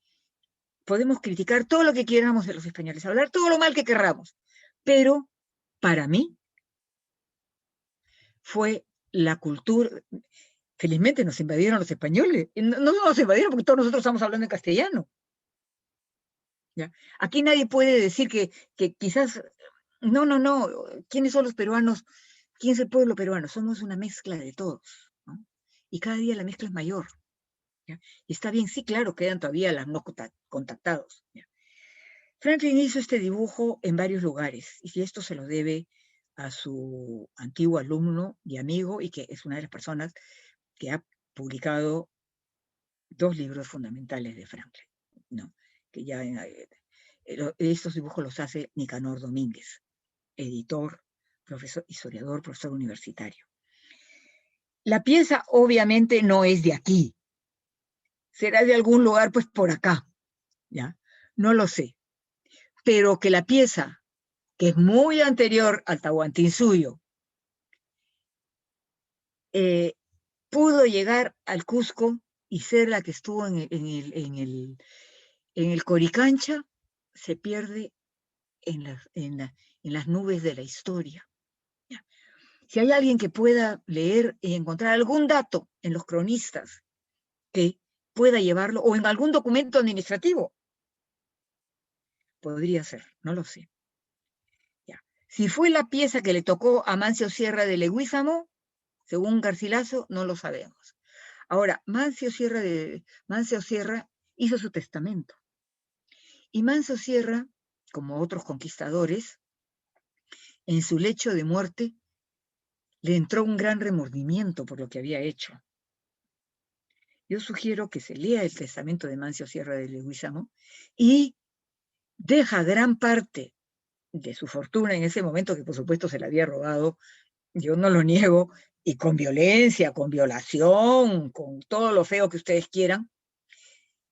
podemos criticar todo lo que queramos de los españoles, hablar todo lo mal que querramos, pero para mí fue la cultura... Felizmente nos invadieron los españoles. No nos invadieron porque todos nosotros estamos hablando en castellano. ¿Ya? Aquí nadie puede decir que quizás... No. ¿Quiénes son los peruanos? ¿Quién es el pueblo peruano? Somos una mezcla de todos, ¿no? Y cada día la mezcla es mayor. ¿Ya? Y está bien, sí, claro, quedan todavía los no contactados. ¿Ya? Franklin hizo este dibujo en varios lugares, y esto se lo debe a su antiguo alumno y amigo, y que es una de las personas que ha publicado 2 libros fundamentales de Franklin, ¿no? Que ya estos dibujos los hace Nicanor Domínguez, editor, profesor, historiador, profesor universitario. La pieza obviamente no es de aquí, será de algún lugar pues por acá, ¿ya? No lo sé, pero que la pieza, que es muy anterior al Tahuantinsuyo, pudo llegar al Cusco y ser la que estuvo en el Coricancha, se pierde en las nubes de la historia. ¿Ya? Si hay alguien que pueda leer y encontrar algún dato en los cronistas que pueda llevarlo, o en algún documento administrativo, podría ser, no lo sé. ¿Ya? Si fue la pieza que le tocó a Mancio Sierra de Leguízamo, según Garcilaso, no lo sabemos. Ahora, Mancio Sierra hizo su testamento. Y Mancio Sierra, como otros conquistadores, en su lecho de muerte, le entró un gran remordimiento por lo que había hecho. Yo sugiero que se lea el testamento de Mancio Sierra de Leguízamo y deja gran parte de su fortuna en ese momento, que por supuesto se la había robado, yo no lo niego, y con violencia, con violación, con todo lo feo que ustedes quieran,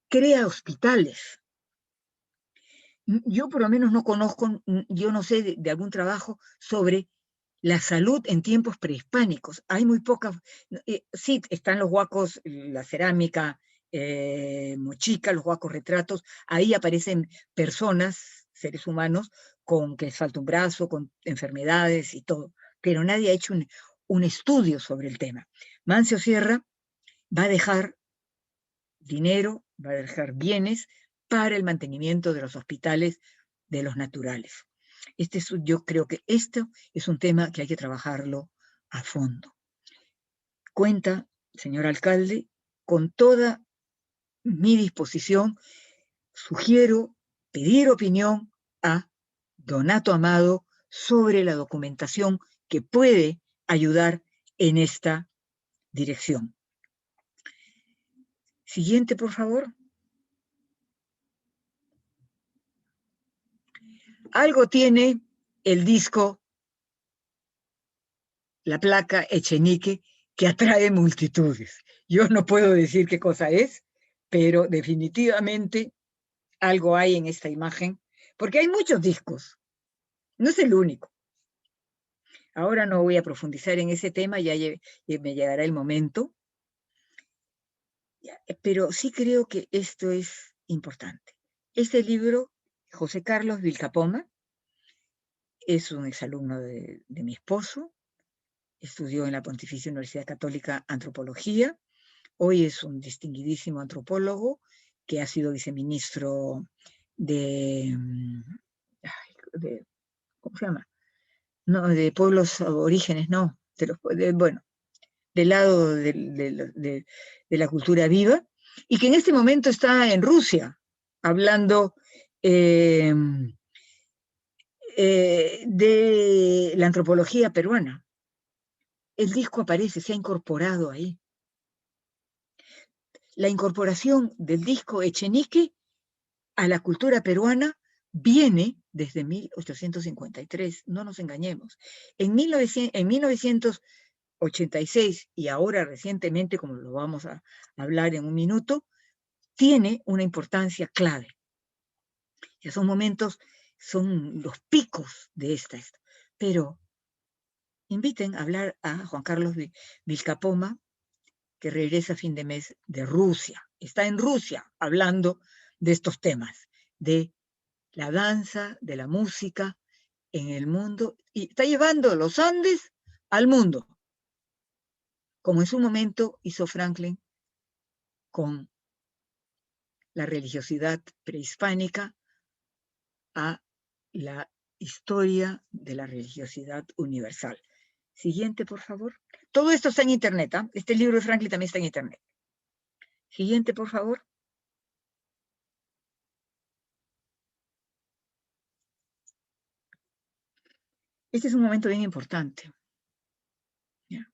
crea hospitales. Yo por lo menos no conozco, yo no sé de algún trabajo sobre la salud en tiempos prehispánicos. Hay muy pocas, sí, están los huacos, la cerámica, mochica, los huacos retratos, ahí aparecen personas, seres humanos, con que les falta un brazo, con enfermedades y todo, pero nadie ha hecho un estudio sobre el tema. Mancio Sierra va a dejar dinero, va a dejar bienes para el mantenimiento de los hospitales de los naturales. Yo creo que esto es un tema que hay que trabajarlo a fondo. Cuenta, señor alcalde, con toda mi disposición. Sugiero pedir opinión a Donato Amado sobre la documentación que puede ayudar en esta dirección. Siguiente, por favor. Algo tiene el disco, la placa Echenique, que atrae multitudes. Yo no puedo decir qué cosa es, pero definitivamente algo hay en esta imagen, porque hay muchos discos, no es el único. Ahora no voy a profundizar en ese tema, ya me llegará el momento, pero sí creo que esto es importante. Este libro, José Carlos Vilcapoma, es un exalumno de mi esposo, estudió en la Pontificia Universidad Católica Antropología, hoy es un distinguidísimo antropólogo que ha sido viceministro de ¿cómo se llama? No, de pueblos aborígenes, no, bueno, del lado de la cultura viva, y que en este momento está en Rusia, hablando de la antropología peruana. El disco aparece, se ha incorporado ahí. La incorporación del disco Echenique a la cultura peruana viene desde 1853, no nos engañemos. En 1986, y ahora recientemente, como lo vamos a hablar en un minuto, tiene una importancia clave. Ya son momentos, son los picos de esta. Pero inviten a hablar a Juan Carlos Vilcapoma, que regresa a fin de mes de Rusia. Está en Rusia hablando de estos temas, de la danza, de la música en el mundo, y está llevando los Andes al mundo, como en su momento hizo Franklin con la religiosidad prehispánica a la historia de la religiosidad universal. Siguiente, por favor. Todo esto está en internet, ¿eh? Este libro de Franklin también está en internet. Siguiente, por favor. Este es un momento bien importante. ¿Ya?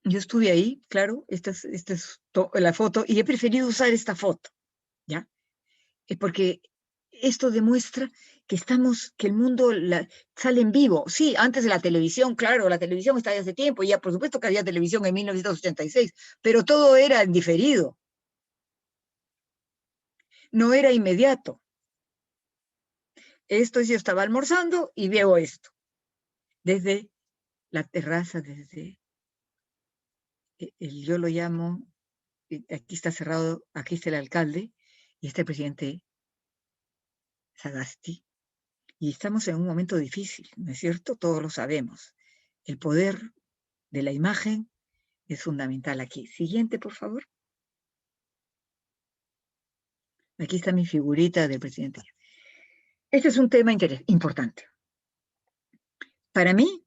Yo estuve ahí, claro, esta es la foto, y he preferido usar esta foto, ¿ya? Porque esto demuestra que el mundo sale en vivo. Sí, antes de la televisión, claro, la televisión está desde hace tiempo, ya por supuesto que había televisión en 1986, pero todo era en diferido. No era inmediato. Yo estaba almorzando y veo esto, desde la terraza, desde, yo lo llamo, aquí está cerrado, aquí está el alcalde, y está el presidente Sagasti, y estamos en un momento difícil, ¿no es cierto? Todos lo sabemos. El poder de la imagen es fundamental aquí. Siguiente, por favor. Aquí está mi figurita del presidente. Este es un tema importante. Para mí,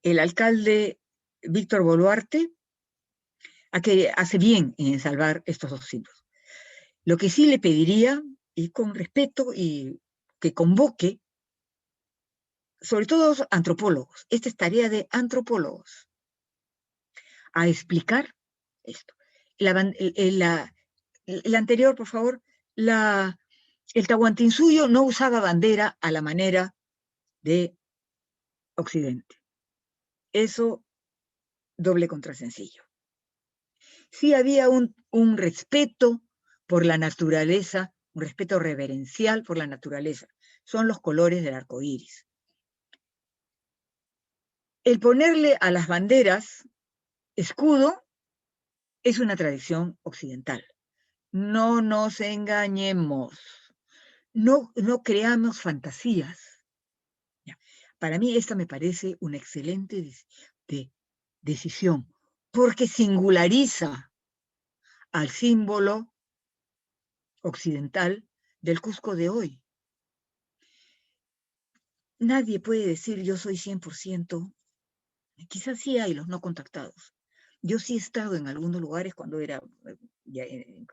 el alcalde Víctor Boluarte hace bien en salvar estos dos símbolos. Lo que sí le pediría, y con respeto, y que convoque, sobre todo antropólogos, esta es tarea de antropólogos, a explicar esto. El anterior, por favor, el Tahuantinsuyo no usaba bandera a la manera de Occidente. Eso, doble contrasencillo. Sí había un respeto por la naturaleza, un respeto reverencial por la naturaleza. Son los colores del arco iris. El ponerle a las banderas escudo es una tradición occidental. No nos engañemos. No creamos fantasías. Para mí esta me parece una excelente decisión, porque singulariza al símbolo occidental del Cusco de hoy. Nadie puede decir yo soy 100% Quizás sí hay los no contactados. Yo sí he estado en algunos lugares cuando era, he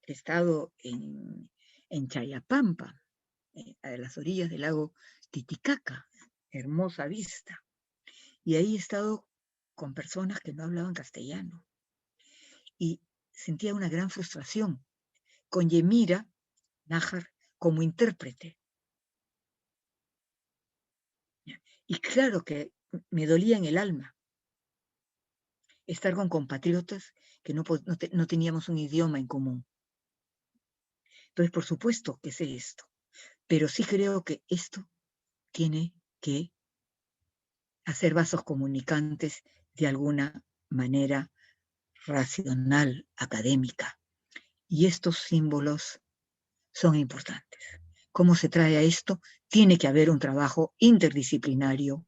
estado en Chayapampa, a las orillas del lago Titicaca, hermosa vista. Y ahí he estado con personas que no hablaban castellano. Y sentía una gran frustración con Yemira Nájar como intérprete. Y claro que me dolía en el alma estar con compatriotas que no teníamos un idioma en común. Entonces, por supuesto que sé esto, pero sí creo que esto tiene que hacer vasos comunicantes de alguna manera racional, académica. Y estos símbolos son importantes. ¿Cómo se trae a esto? Tiene que haber un trabajo interdisciplinario,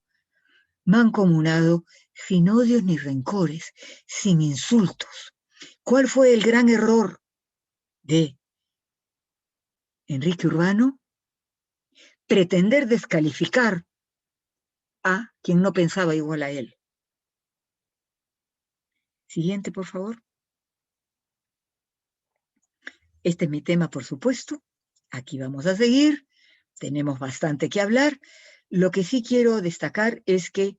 mancomunado, sin odios ni rencores, sin insultos. ¿Cuál fue el gran error de Enrique Urbano? Pretender descalificar a quien no pensaba igual a él. Siguiente, por favor. Este es mi tema, por supuesto. Aquí vamos a seguir. Tenemos bastante que hablar. Lo que sí quiero destacar es que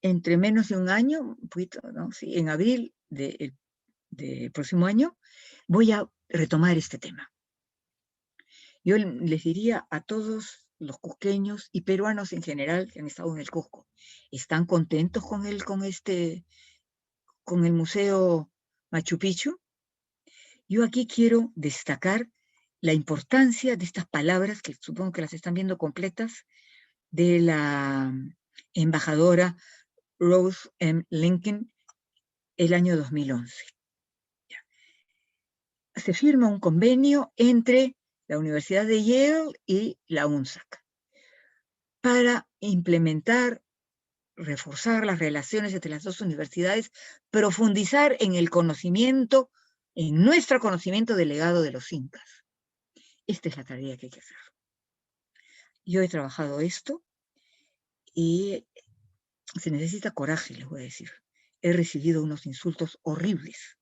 entre menos de un año, un poquito, ¿no? Sí, en abril del próximo año, voy a retomar este tema. Yo les diría a todos los cusqueños y peruanos en general que han estado en el Cusco, ¿están contentos con el Museo Machu Picchu? Yo aquí quiero destacar la importancia de estas palabras, que supongo que las están viendo completas, de la embajadora Rose M. Lincoln el año 2011. Se firma un convenio entre la Universidad de Yale y la UNSAC para implementar, reforzar las relaciones entre las dos universidades, profundizar en el conocimiento, en nuestro conocimiento del legado de los incas. Esta es la tarea que hay que hacer. Yo he trabajado esto y se necesita coraje, les voy a decir. He recibido unos insultos horribles.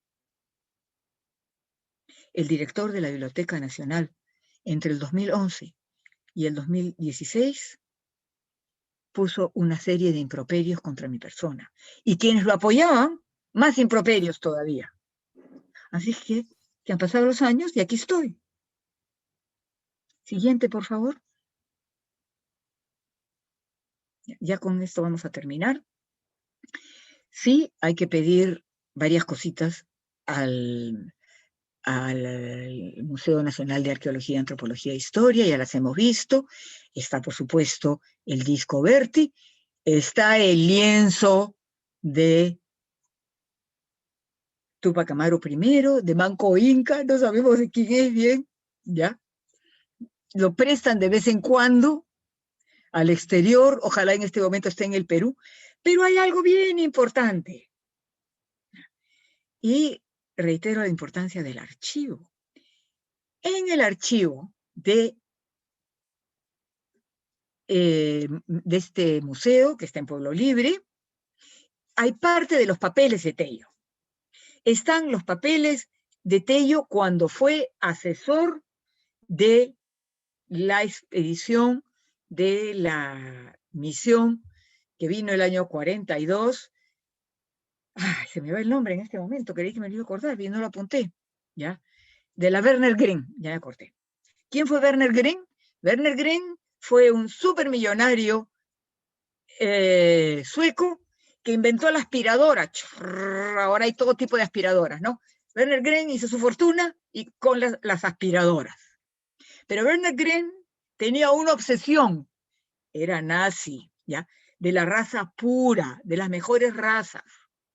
El director de la Biblioteca Nacional, entre el 2011 y el 2016, puso una serie de improperios contra mi persona. Y quienes lo apoyaban, más improperios todavía. Así que han pasado los años y aquí estoy. Siguiente, por favor. Ya con esto vamos a terminar. Sí, hay que pedir varias cositas al Museo Nacional de Arqueología, Antropología e Historia, ya las hemos visto. Está, por supuesto, el disco Berti. Está el lienzo de Tupac Amaru I, de Manco Inca, no sabemos de quién es bien, ¿ya? Lo prestan de vez en cuando al exterior, ojalá en este momento esté en el Perú, pero hay algo bien importante. Y reitero la importancia del archivo. En el archivo de este museo, que está en Pueblo Libre, hay parte de los papeles de Tello. Están los papeles de Tello cuando fue asesor de la expedición de la misión que vino el año 42. Ay, se me va el nombre en este momento, creí que me lo iba a acordar, pero no lo apunté, ¿ya? De la Werner Green, ya me acordé. ¿Quién fue Werner Green? Werner Green fue un supermillonario sueco que inventó la aspiradora. Ahora hay todo tipo de aspiradoras, ¿no? Werner Green hizo su fortuna y con las aspiradoras. Pero Werner Green tenía una obsesión, era nazi, ¿ya? De la raza pura, de las mejores razas,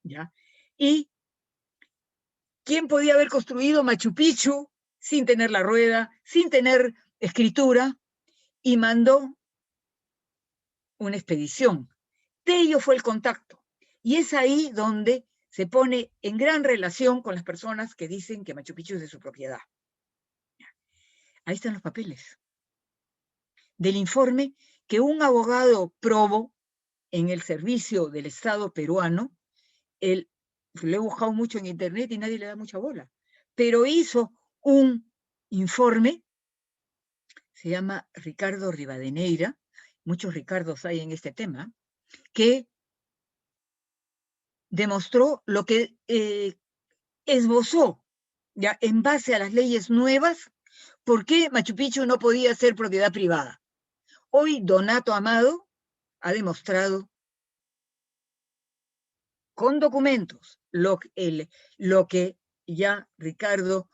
¿ya? Y ¿quién podía haber construido Machu Picchu sin tener la rueda, sin tener escritura? Y mandó una expedición. Tello fue el contacto. Y es ahí donde se pone en gran relación con las personas que dicen que Machu Picchu es de su propiedad. Ahí están los papeles del informe que un abogado probó en el servicio del Estado peruano. Lo he buscado mucho en internet y nadie le da mucha bola, pero hizo un informe, se llama Ricardo Rivadeneira, muchos Ricardos hay en este tema, que demostró lo que esbozó, ya en base a las leyes nuevas, por qué Machu Picchu no podía ser propiedad privada. Hoy Donato Amado ha demostrado con documentos lo que ya Ricardo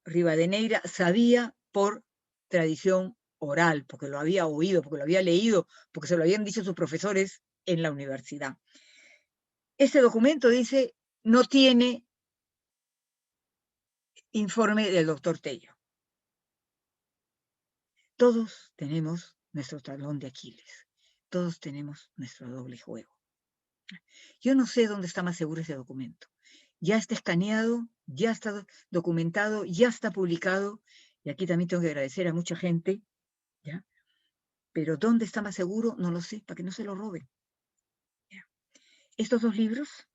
Rivadeneira sabía por tradición oral, porque lo había oído, porque lo había leído, porque se lo habían dicho sus profesores en la universidad. Este documento dice, no tiene informe del doctor Tello. Todos tenemos nuestro talón de Aquiles, todos tenemos nuestro doble juego. Yo no sé dónde está más seguro ese documento. Ya está escaneado, ya está documentado, ya está publicado, y aquí también tengo que agradecer a mucha gente, ¿ya? Pero ¿dónde está más seguro? No lo sé, para que no se lo roben. ¿Ya? Estos dos libros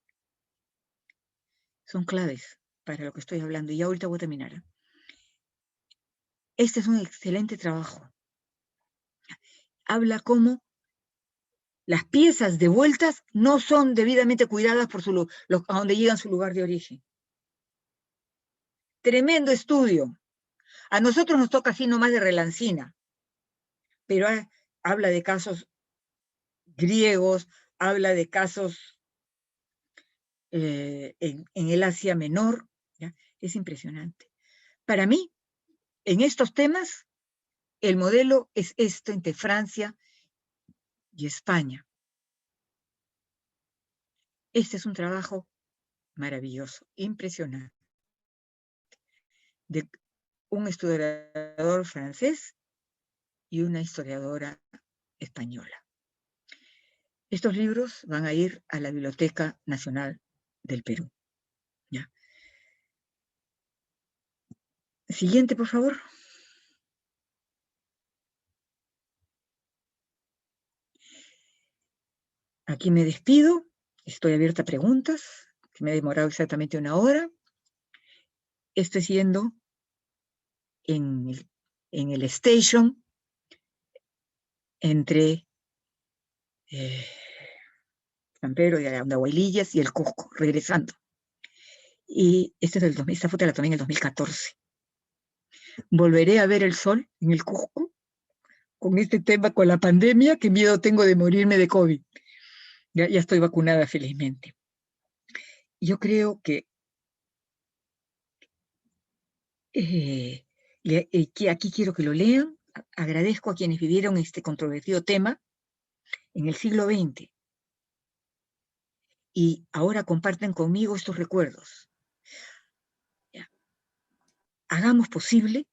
son claves para lo que estoy hablando, y ya ahorita voy a terminar. Este es un excelente trabajo. Habla cómo las piezas devueltas no son debidamente cuidadas por a donde llegan su lugar de origen. Tremendo estudio. A nosotros nos toca así nomás de relancina, pero habla de casos griegos, habla de casos en el Asia Menor, ¿ya? Es impresionante. Para mí, en estos temas, el modelo es esto entre Francia y España. Este es un trabajo maravilloso, impresionante, de un historiador francés y una historiadora española. Estos libros van a ir a la Biblioteca Nacional del Perú. ¿Ya? Siguiente, por favor. Aquí me despido. Estoy abierta a preguntas, que me he demorado exactamente 1 hora. Estoy siendo en el station entre San Pedro de Andahuaylillas y el Cusco, regresando. Y esta foto la tomé en el 2014. Volveré a ver el sol en el Cusco con este tema, con la pandemia, qué miedo tengo de morirme de COVID. Ya estoy vacunada, felizmente. Yo creo que aquí quiero que lo lean. Agradezco a quienes vivieron este controvertido tema en el siglo XX y ahora comparten conmigo estos recuerdos. ¿Ya? Hagamos posible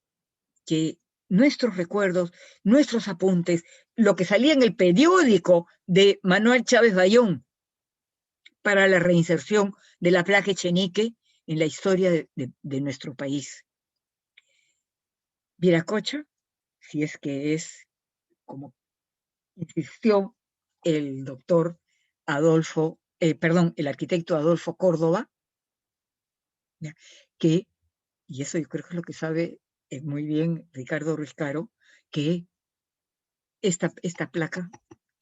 que nuestros recuerdos, nuestros apuntes, lo que salía en el periódico de Manuel Chávez Bayón para la reinserción de la placa Echenique en la historia de nuestro país. Viracocha, si es que es como insistió el doctor el arquitecto Adolfo Córdoba, ¿ya? Que, y eso yo creo que es lo que sabe muy bien Ricardo Riscaro, que esta placa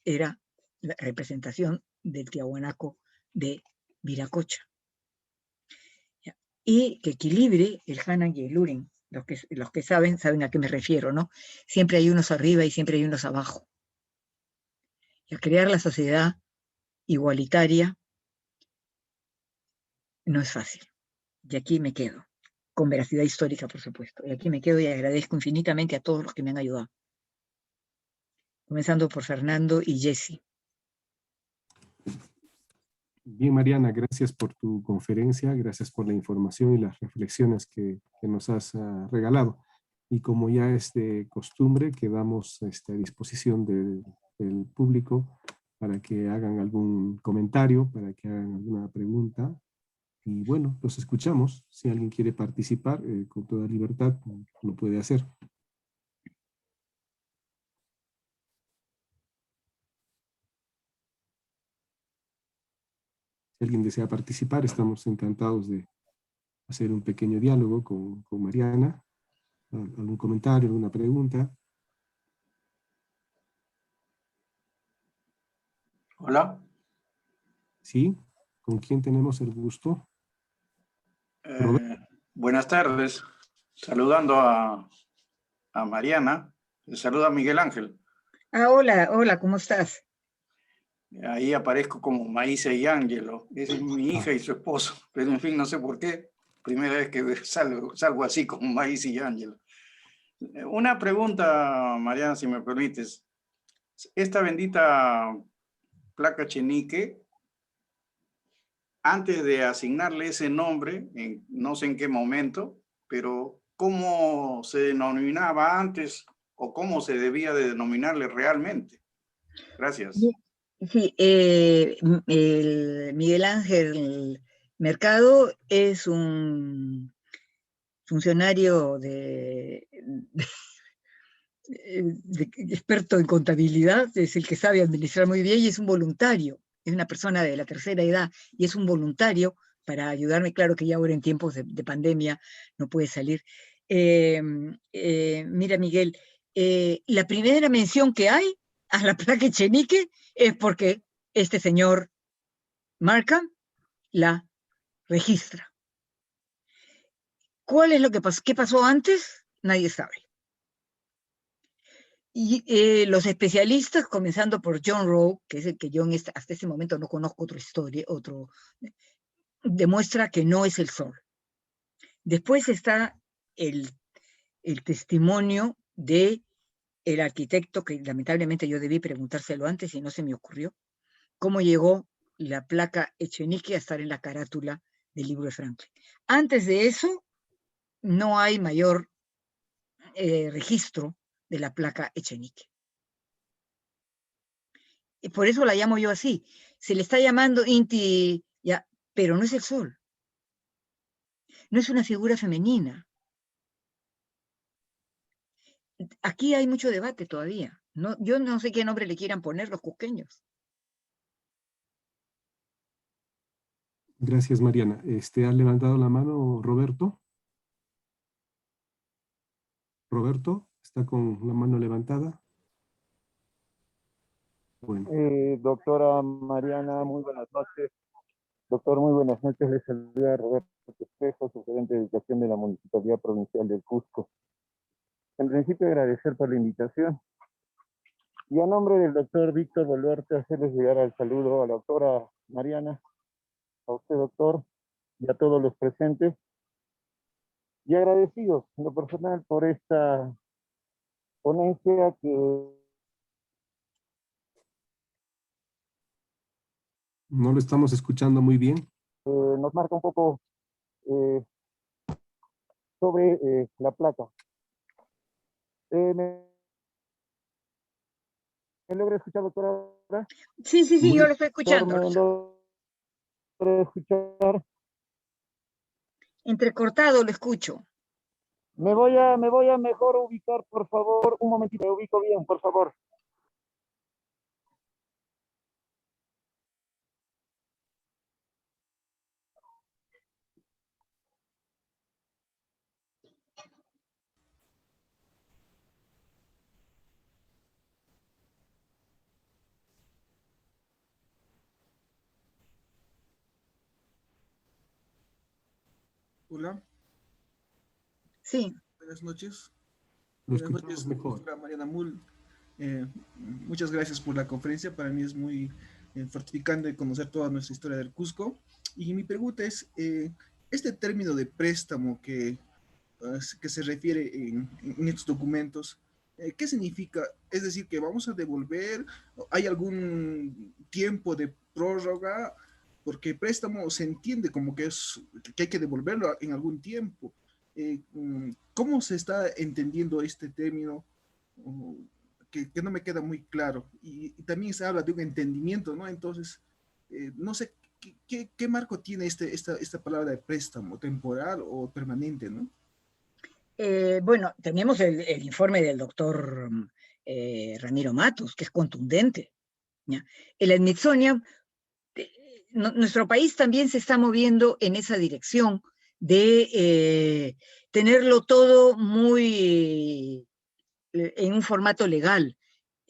era la representación del Tiahuanaco de Viracocha. ¿Ya? Y que equilibre el Hanan y el Lurin. Los que saben a qué me refiero, ¿no? Siempre hay unos arriba y siempre hay unos abajo. Y a crear la sociedad igualitaria no es fácil. Y aquí me quedo, con veracidad histórica, por supuesto. Y aquí me quedo y agradezco infinitamente a todos los que me han ayudado. Comenzando por Fernando y Jessy. Bien, Mariana, gracias por tu conferencia, gracias por la información y las reflexiones que nos has regalado. Y como ya es de costumbre, quedamos a disposición del público para que hagan algún comentario, para que hagan alguna pregunta. Y bueno, los escuchamos. Si alguien quiere participar, con toda libertad, lo puede hacer. Si alguien desea participar, estamos encantados de hacer un pequeño diálogo con Mariana. ¿Algún comentario, alguna pregunta? Hola. ¿Sí? ¿Con quién tenemos el gusto? Buenas tardes. Saludando a Mariana. Le saluda Miguel Ángel. Hola, hola, ¿cómo estás? Ahí aparezco como Maísa y Ángelo. Esa es mi hija y su esposo. Pero en fin, no sé por qué. Primera vez que salgo así como Maísa y Ángelo. Una pregunta, Mariana, si me permites. Esta bendita placa Chenique, antes de asignarle ese nombre, no sé en qué momento, pero ¿cómo se denominaba antes o cómo se debía de denominarle realmente? Gracias. Sí, el Miguel Ángel Mercado es un funcionario experto en contabilidad, es el que sabe administrar muy bien y es un voluntario, es una persona de la tercera edad y es un voluntario para ayudarme. Claro que ya ahora en tiempos de pandemia no puede salir. Mira, Miguel, la primera mención que hay a la placa Echenique es porque este señor Markham la registra. ¿Cuál es lo que pasó? ¿Qué pasó antes? Nadie sabe. Y los especialistas, comenzando por John Rowe, que es el que yo hasta ese momento no conozco otra historia, demuestra que no es el Sol. Después está el testimonio de el arquitecto, que lamentablemente yo debí preguntárselo antes y no se me ocurrió, cómo llegó la placa Echenique a estar en la carátula del libro de Franklin. Antes de eso, no hay mayor registro de la placa Echenique. Y por eso la llamo yo así. Se le está llamando Inti, ya, pero no es el Sol. No es una figura femenina. Aquí hay mucho debate todavía. No, yo no sé qué nombre le quieran poner los cusqueños. Gracias, Mariana. ¿Ha levantado la mano Roberto? Roberto, ¿está con la mano levantada? Bueno. Doctora Mariana, muy buenas noches. Doctor, muy buenas noches. Les saluda Roberto Espejo, subgerente de Educación de la Municipalidad Provincial del Cusco. En principio, agradecer por la invitación. Y a nombre del doctor Víctor Boluarte, hacerles llegar el saludo a la doctora Mariana, a usted, doctor, y a todos los presentes. Y agradecidos, en lo personal, por esta ponencia que... No lo estamos escuchando muy bien. nos marca un poco sobre la placa. ¿Me logra escuchar, doctora? Sí, yo lo estoy escuchando. ¿Me logra escuchar? Entrecortado lo escucho. Me voy a mejor ubicar, por favor. Un momentito, me ubico bien, por favor. Hola. Sí. Buenas noches. Lo escuchamos mejor. Doctora Mariana Mull. Muchas gracias por la conferencia. Para mí es muy fortificante conocer toda nuestra historia del Cusco. Y mi pregunta es, este término de préstamo que se refiere en estos documentos, ¿qué significa? Es decir, que vamos a devolver, ¿hay algún tiempo de prórroga? Porque préstamo se entiende como que hay que devolverlo en algún tiempo. ¿Cómo se está entendiendo este término? Que no me queda muy claro. Y también se habla de un entendimiento, ¿no? Entonces, no sé, ¿qué marco tiene esta palabra de préstamo? ¿Temporal o permanente, no? Bueno, tenemos el informe del doctor Ramiro Matos, que es contundente. ¿Ya? El Smithsonian nuestro país también se está moviendo en esa dirección de tenerlo todo muy en un formato legal.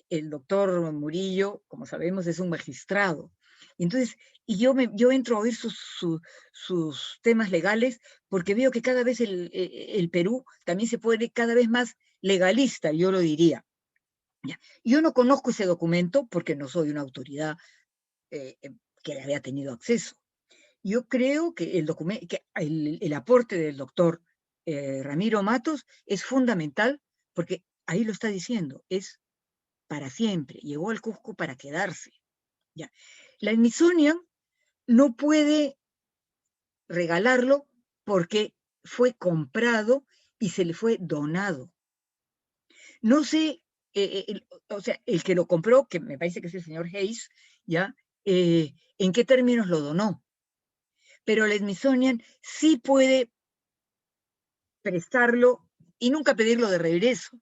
El doctor Murillo, como sabemos, es un magistrado. Entonces, yo entro a oír sus temas legales porque veo que cada vez el Perú también se pone cada vez más legalista, yo lo diría. Ya. Yo no conozco ese documento porque no soy una autoridad que le había tenido acceso. Yo creo que el aporte del doctor Ramiro Matos es fundamental porque ahí lo está diciendo, es para siempre, llegó al Cusco para quedarse. Ya. La Smithsonian no puede regalarlo porque fue comprado y se le fue donado. No sé, o sea, el que lo compró, que me parece que es el señor Hayes, ¿ya? ¿En qué términos lo donó? Pero el Smithsonian sí puede prestarlo y nunca pedirlo de regreso.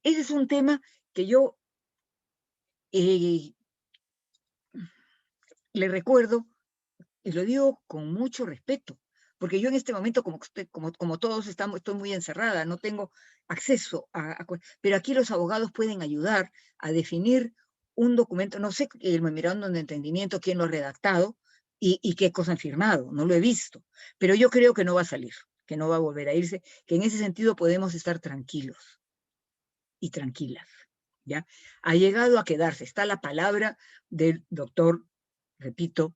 Ese es un tema que yo le recuerdo, y lo digo con mucho respeto, porque yo en este momento, como todos estamos, estoy muy encerrada, no tengo acceso pero aquí los abogados pueden ayudar a definir un documento, no sé el memorándum de entendimiento, quién lo ha redactado y qué cosa han firmado, no lo he visto, pero yo creo que no va a salir, que no va a volver a irse, que en ese sentido podemos estar tranquilos y tranquilas, ¿ya? Ha llegado a quedarse, está la palabra del doctor, repito,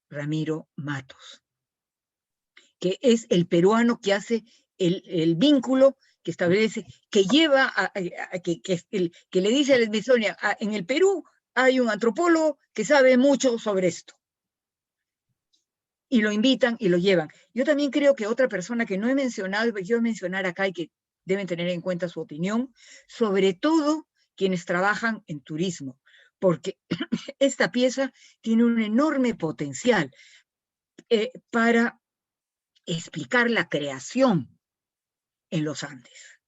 Ramiro Matos, que es el peruano que hace el vínculo que establece, que lleva, que le dice a la Smithsonian, en el Perú hay un antropólogo que sabe mucho sobre esto. Y lo invitan y lo llevan. Yo también creo que otra persona que no he mencionado, y quiero mencionar acá y que deben tener en cuenta su opinión, sobre todo quienes trabajan en turismo, porque esta pieza tiene un enorme potencial para explicar la creación en los Andes,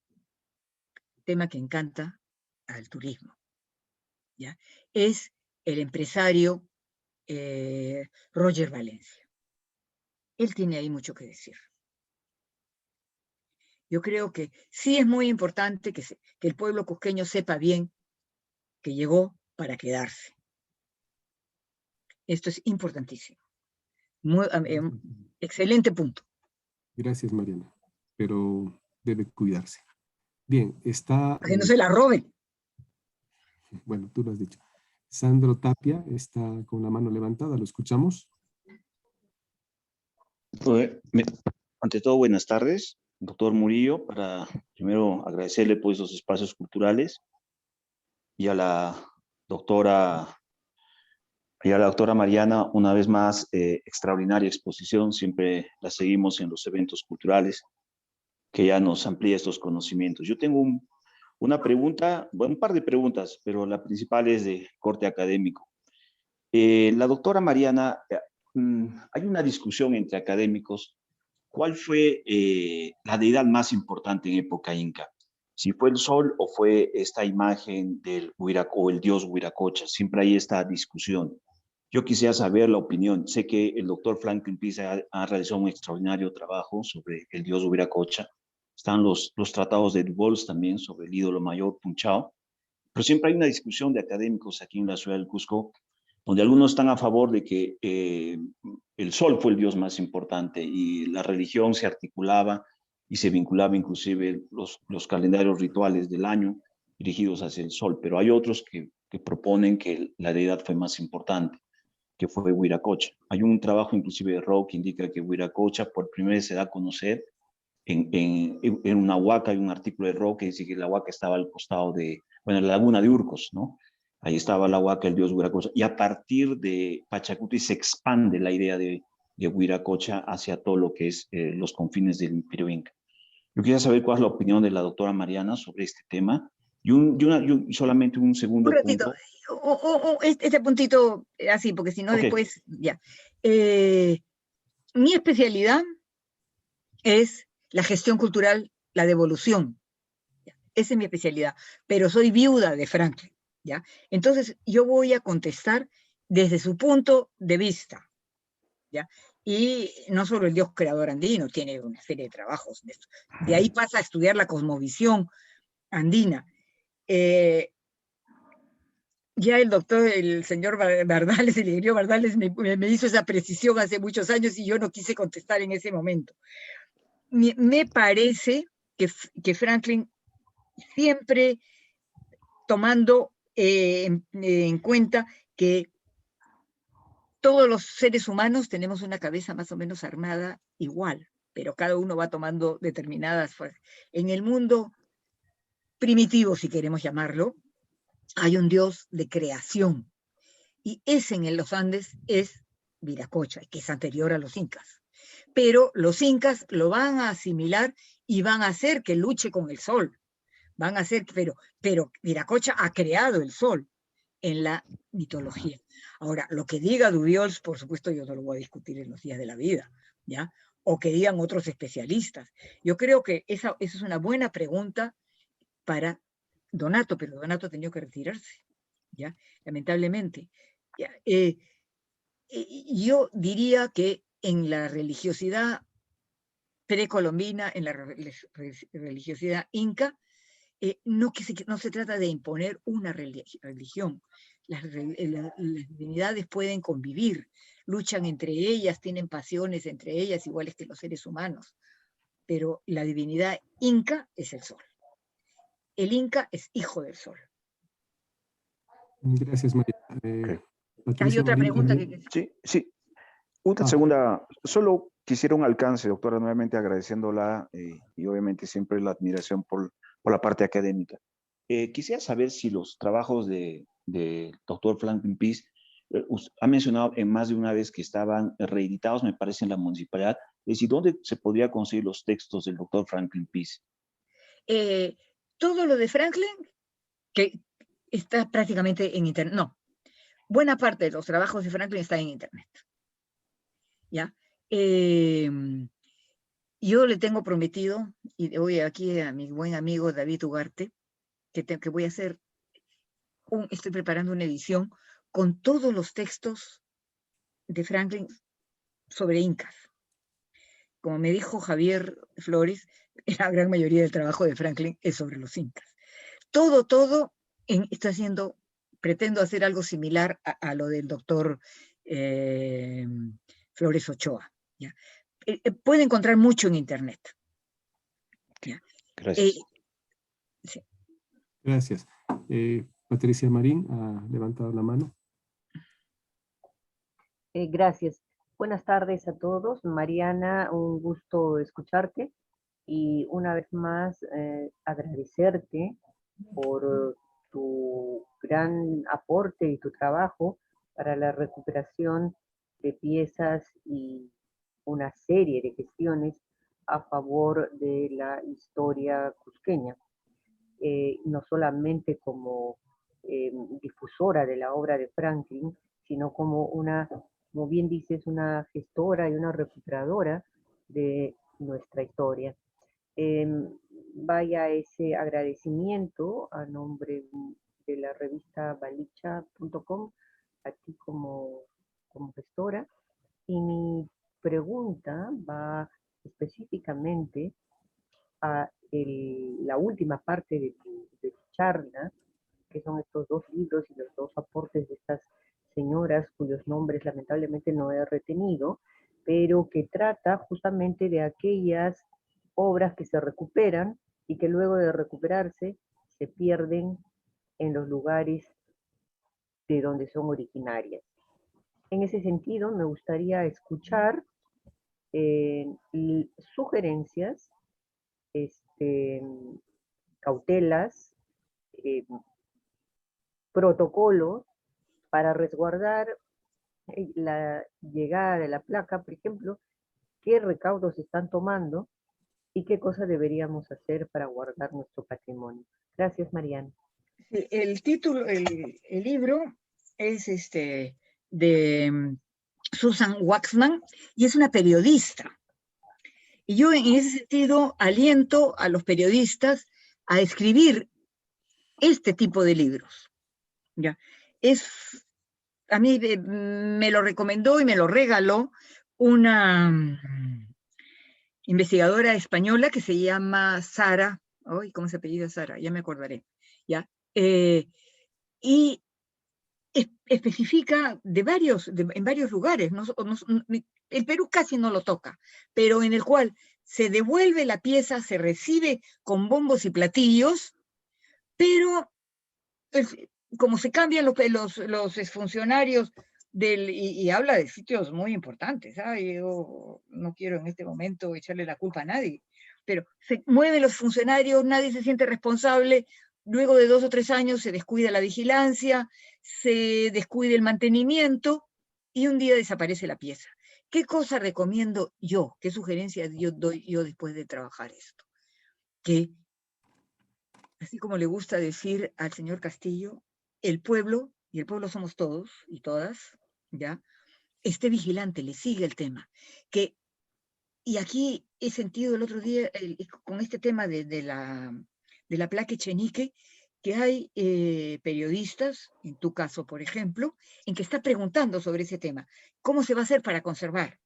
tema que encanta al turismo, ¿ya? Es el empresario Roger Valencia. Él tiene ahí mucho que decir. Yo creo que sí es muy importante que el pueblo cusqueño sepa bien que llegó para quedarse. Esto es importantísimo. Excelente punto. Gracias, Mariana, pero debe cuidarse. Bien, está... Para que no se la roben. Bueno, tú lo has dicho. Sandro Tapia está con la mano levantada, ¿lo escuchamos? Ante todo, buenas tardes, doctor Murillo, para primero agradecerle pues los espacios culturales y a la doctora Mariana, una vez más, extraordinaria exposición, siempre la seguimos en los eventos culturales, que ya nos amplía estos conocimientos. Yo tengo una pregunta, bueno, un par de preguntas, pero la principal es de corte académico. La doctora Mariana, hay una discusión entre académicos. ¿Cuál fue la deidad más importante en época inca? Si fue el sol o fue esta imagen del o el dios Huiracocha. Siempre hay esta discusión. Yo quisiera saber la opinión. Sé que el doctor Franklin Pisa ha realizado un extraordinario trabajo sobre el dios Huiracocha. Están los tratados de Du Bois también sobre el ídolo mayor Punchao. Pero siempre hay una discusión de académicos aquí en la ciudad del Cusco, donde algunos están a favor de que el sol fue el dios más importante y la religión se articulaba y se vinculaba inclusive los calendarios rituales del año dirigidos hacia el sol, pero hay otros que proponen que la deidad fue más importante, que fue Huiracocha. Hay un trabajo inclusive de Rowe que indica que Huiracocha por primera vez se da a conocer en una huaca. Hay un artículo de Rowe que dice que la huaca estaba al costado de, bueno, la laguna de Urcos, ¿no? Ahí estaba la huaca, el dios Huiracocha. Y a partir de Pachacuti se expande la idea de Huiracocha hacia todo lo que es los confines del Imperio Inca. Yo quería saber cuál es la opinión de la doctora Mariana sobre este tema. Y solamente un segundo un ratito, punto. Este puntito así, porque si no Okay. después, ya. Mi especialidad es la gestión cultural, la devolución. Esa es mi especialidad, pero soy viuda de Franklin, ¿ya? Entonces yo voy a contestar desde su punto de vista, ¿ya? Y no solo el Dios creador andino, tiene una serie de trabajos de esto. De ahí pasa a estudiar la cosmovisión andina. Ya el señor Bardales, el ingeniero Bardales, me hizo esa precisión hace muchos años y yo no quise contestar en ese momento. Me parece que Franklin, siempre tomando en cuenta que todos los seres humanos tenemos una cabeza más o menos armada igual, pero cada uno va tomando determinadas fuerzas. En el mundo primitivo, si queremos llamarlo, hay un Dios de creación, y ese en los Andes es Viracocha, que es anterior a los incas. Pero los incas lo van a asimilar y van a hacer que luche con el sol. Van a hacer, pero Viracocha ha creado el sol en la mitología. Ahora, lo que diga Dubiols, por supuesto, yo no lo voy a discutir en los días de la vida, ¿ya? O que digan otros especialistas. Yo creo que esa es una buena pregunta para Donato, pero Donato ha tenido que retirarse, ¿ya? Lamentablemente. ¿Ya? Yo diría que en la religiosidad precolombina, en la religiosidad inca, no se trata de imponer una religión. Las divinidades pueden convivir, luchan entre ellas, tienen pasiones entre ellas, iguales que los seres humanos. Pero la divinidad inca es el sol. El inca es hijo del sol. Gracias, María. ¿Hay otra pregunta? Sí. Una segunda, solo quisiera un alcance, doctora, nuevamente agradeciéndola y obviamente siempre la admiración por la parte académica. Quisiera saber si los trabajos de doctor Franklin Peace, ha mencionado en más de una vez que estaban reeditados, me parece, en la municipalidad. Es decir, ¿dónde se podría conseguir los textos del doctor Franklin Peace? Todo lo de Franklin, que está prácticamente en internet. No, buena parte de los trabajos de Franklin está en internet. ¿Ya? Yo le tengo prometido, y voy aquí a mi buen amigo David Ugarte, que voy a hacer, estoy preparando una edición con todos los textos de Franklin sobre incas. Como me dijo Javier Flores, la gran mayoría del trabajo de Franklin es sobre los incas. Todo pretendo hacer algo similar a lo del doctor Flores Ochoa. ¿Ya? Puede encontrar mucho en internet. ¿Ya? Gracias. Sí. Gracias. Patricia Marín ha levantado la mano. Gracias. Buenas tardes a todos. Mariana, un gusto escucharte y una vez más agradecerte por tu gran aporte y tu trabajo para la recuperación de piezas y una serie de gestiones a favor de la historia cusqueña. No solamente como difusora de la obra de Franklin, sino como como bien dices, una gestora y una recuperadora de nuestra historia. Vaya ese agradecimiento a nombre de la revista balicha.com, a ti como gestora. Y mi pregunta va específicamente a la última parte de tu charla, que son estos dos libros y los dos aportes de estas señoras cuyos nombres lamentablemente no he retenido, pero que trata justamente de aquellas obras que se recuperan y que luego de recuperarse se pierden en los lugares de donde son originarias. En ese sentido, me gustaría escuchar sugerencias, cautelas, protocolos para resguardar la llegada de la placa, por ejemplo, qué recaudos se están tomando y qué cosas deberíamos hacer para guardar nuestro patrimonio. Gracias, Mariana. El título, el libro es de Susan Waxman y es una periodista. Y yo en ese sentido aliento a los periodistas a escribir este tipo de libros. ¿Ya? A mí me lo recomendó y me lo regaló una investigadora española que se llama Sara, ¿cómo se apellida Sara? Ya me acordaré, ¿ya? Y especifica en varios lugares, el Perú casi no lo toca, pero en el cual se devuelve la pieza, se recibe con bombos y platillos, pero como se cambian los funcionarios y habla de sitios muy importantes, ¿sabes? Yo no quiero en este momento echarle la culpa a nadie, pero se mueven los funcionarios, nadie se siente responsable, luego de 2 o 3 años se descuida la vigilancia, se descuida el mantenimiento y un día desaparece la pieza. ¿Qué cosa recomiendo yo? ¿Qué sugerencias doy yo después de trabajar esto? Que, así como le gusta decir al señor Castillo, el pueblo, y el pueblo somos todos y todas, ¿ya? Esté vigilante, le sigue el tema. Y aquí he sentido el otro día, con este tema de la placa Echenique, que hay periodistas, en tu caso, por ejemplo, en que está preguntando sobre ese tema. ¿Cómo se va a hacer para conservar?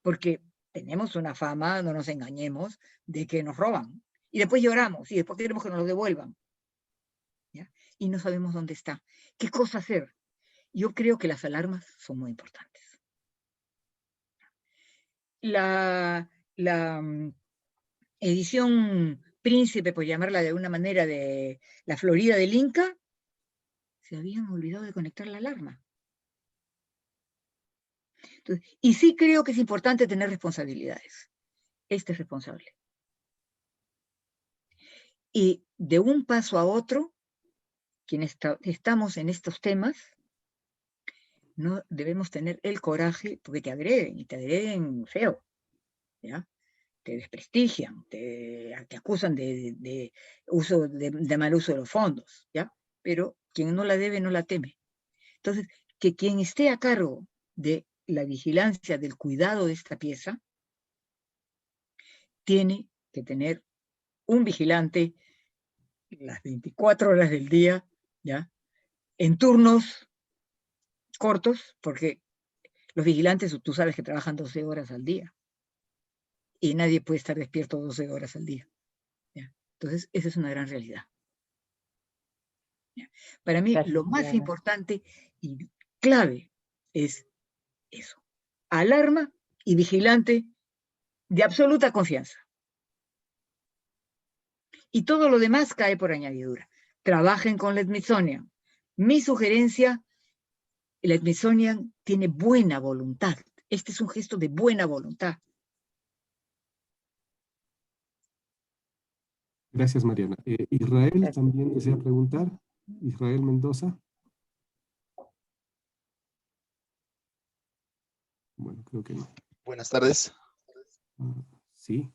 Porque tenemos una fama, no nos engañemos, de que nos roban. Y después lloramos, y después queremos que nos lo devuelvan. ¿Ya? Y no sabemos dónde está. ¿Qué cosa hacer? Yo creo que las alarmas son muy importantes. La edición Príncipe, por llamarla de alguna manera, de la Florida del Inca, se habían olvidado de conectar la alarma. Entonces, y sí creo que es importante tener responsabilidades. Este es responsable. Y de un paso a otro, quienes estamos en estos temas, no debemos tener el coraje, porque te agreden, y te agreden feo, ¿ya? Te desprestigian, te acusan de mal uso de los fondos, ¿ya? Pero quien no la debe, no la teme. Entonces, que quien esté a cargo de la vigilancia, del cuidado de esta pieza, tiene que tener un vigilante las 24 horas del día, ¿ya? En turnos cortos, porque los vigilantes, tú sabes que trabajan 12 horas al día, y nadie puede estar despierto 12 horas al día, ¿ya? Entonces, esa es una gran realidad. ¿Ya? Para mí, Gracias, lo más Mariana. importante y clave es eso. Alarma y vigilante de absoluta confianza. Y todo lo demás cae por añadidura. Trabajen con la Smithsonian. Mi sugerencia, la Smithsonian tiene buena voluntad. Este es un gesto de buena voluntad. Gracias, Mariana. Israel Gracias. también desea preguntar. Israel Mendoza. Bueno, creo que no. Buenas tardes. Sí.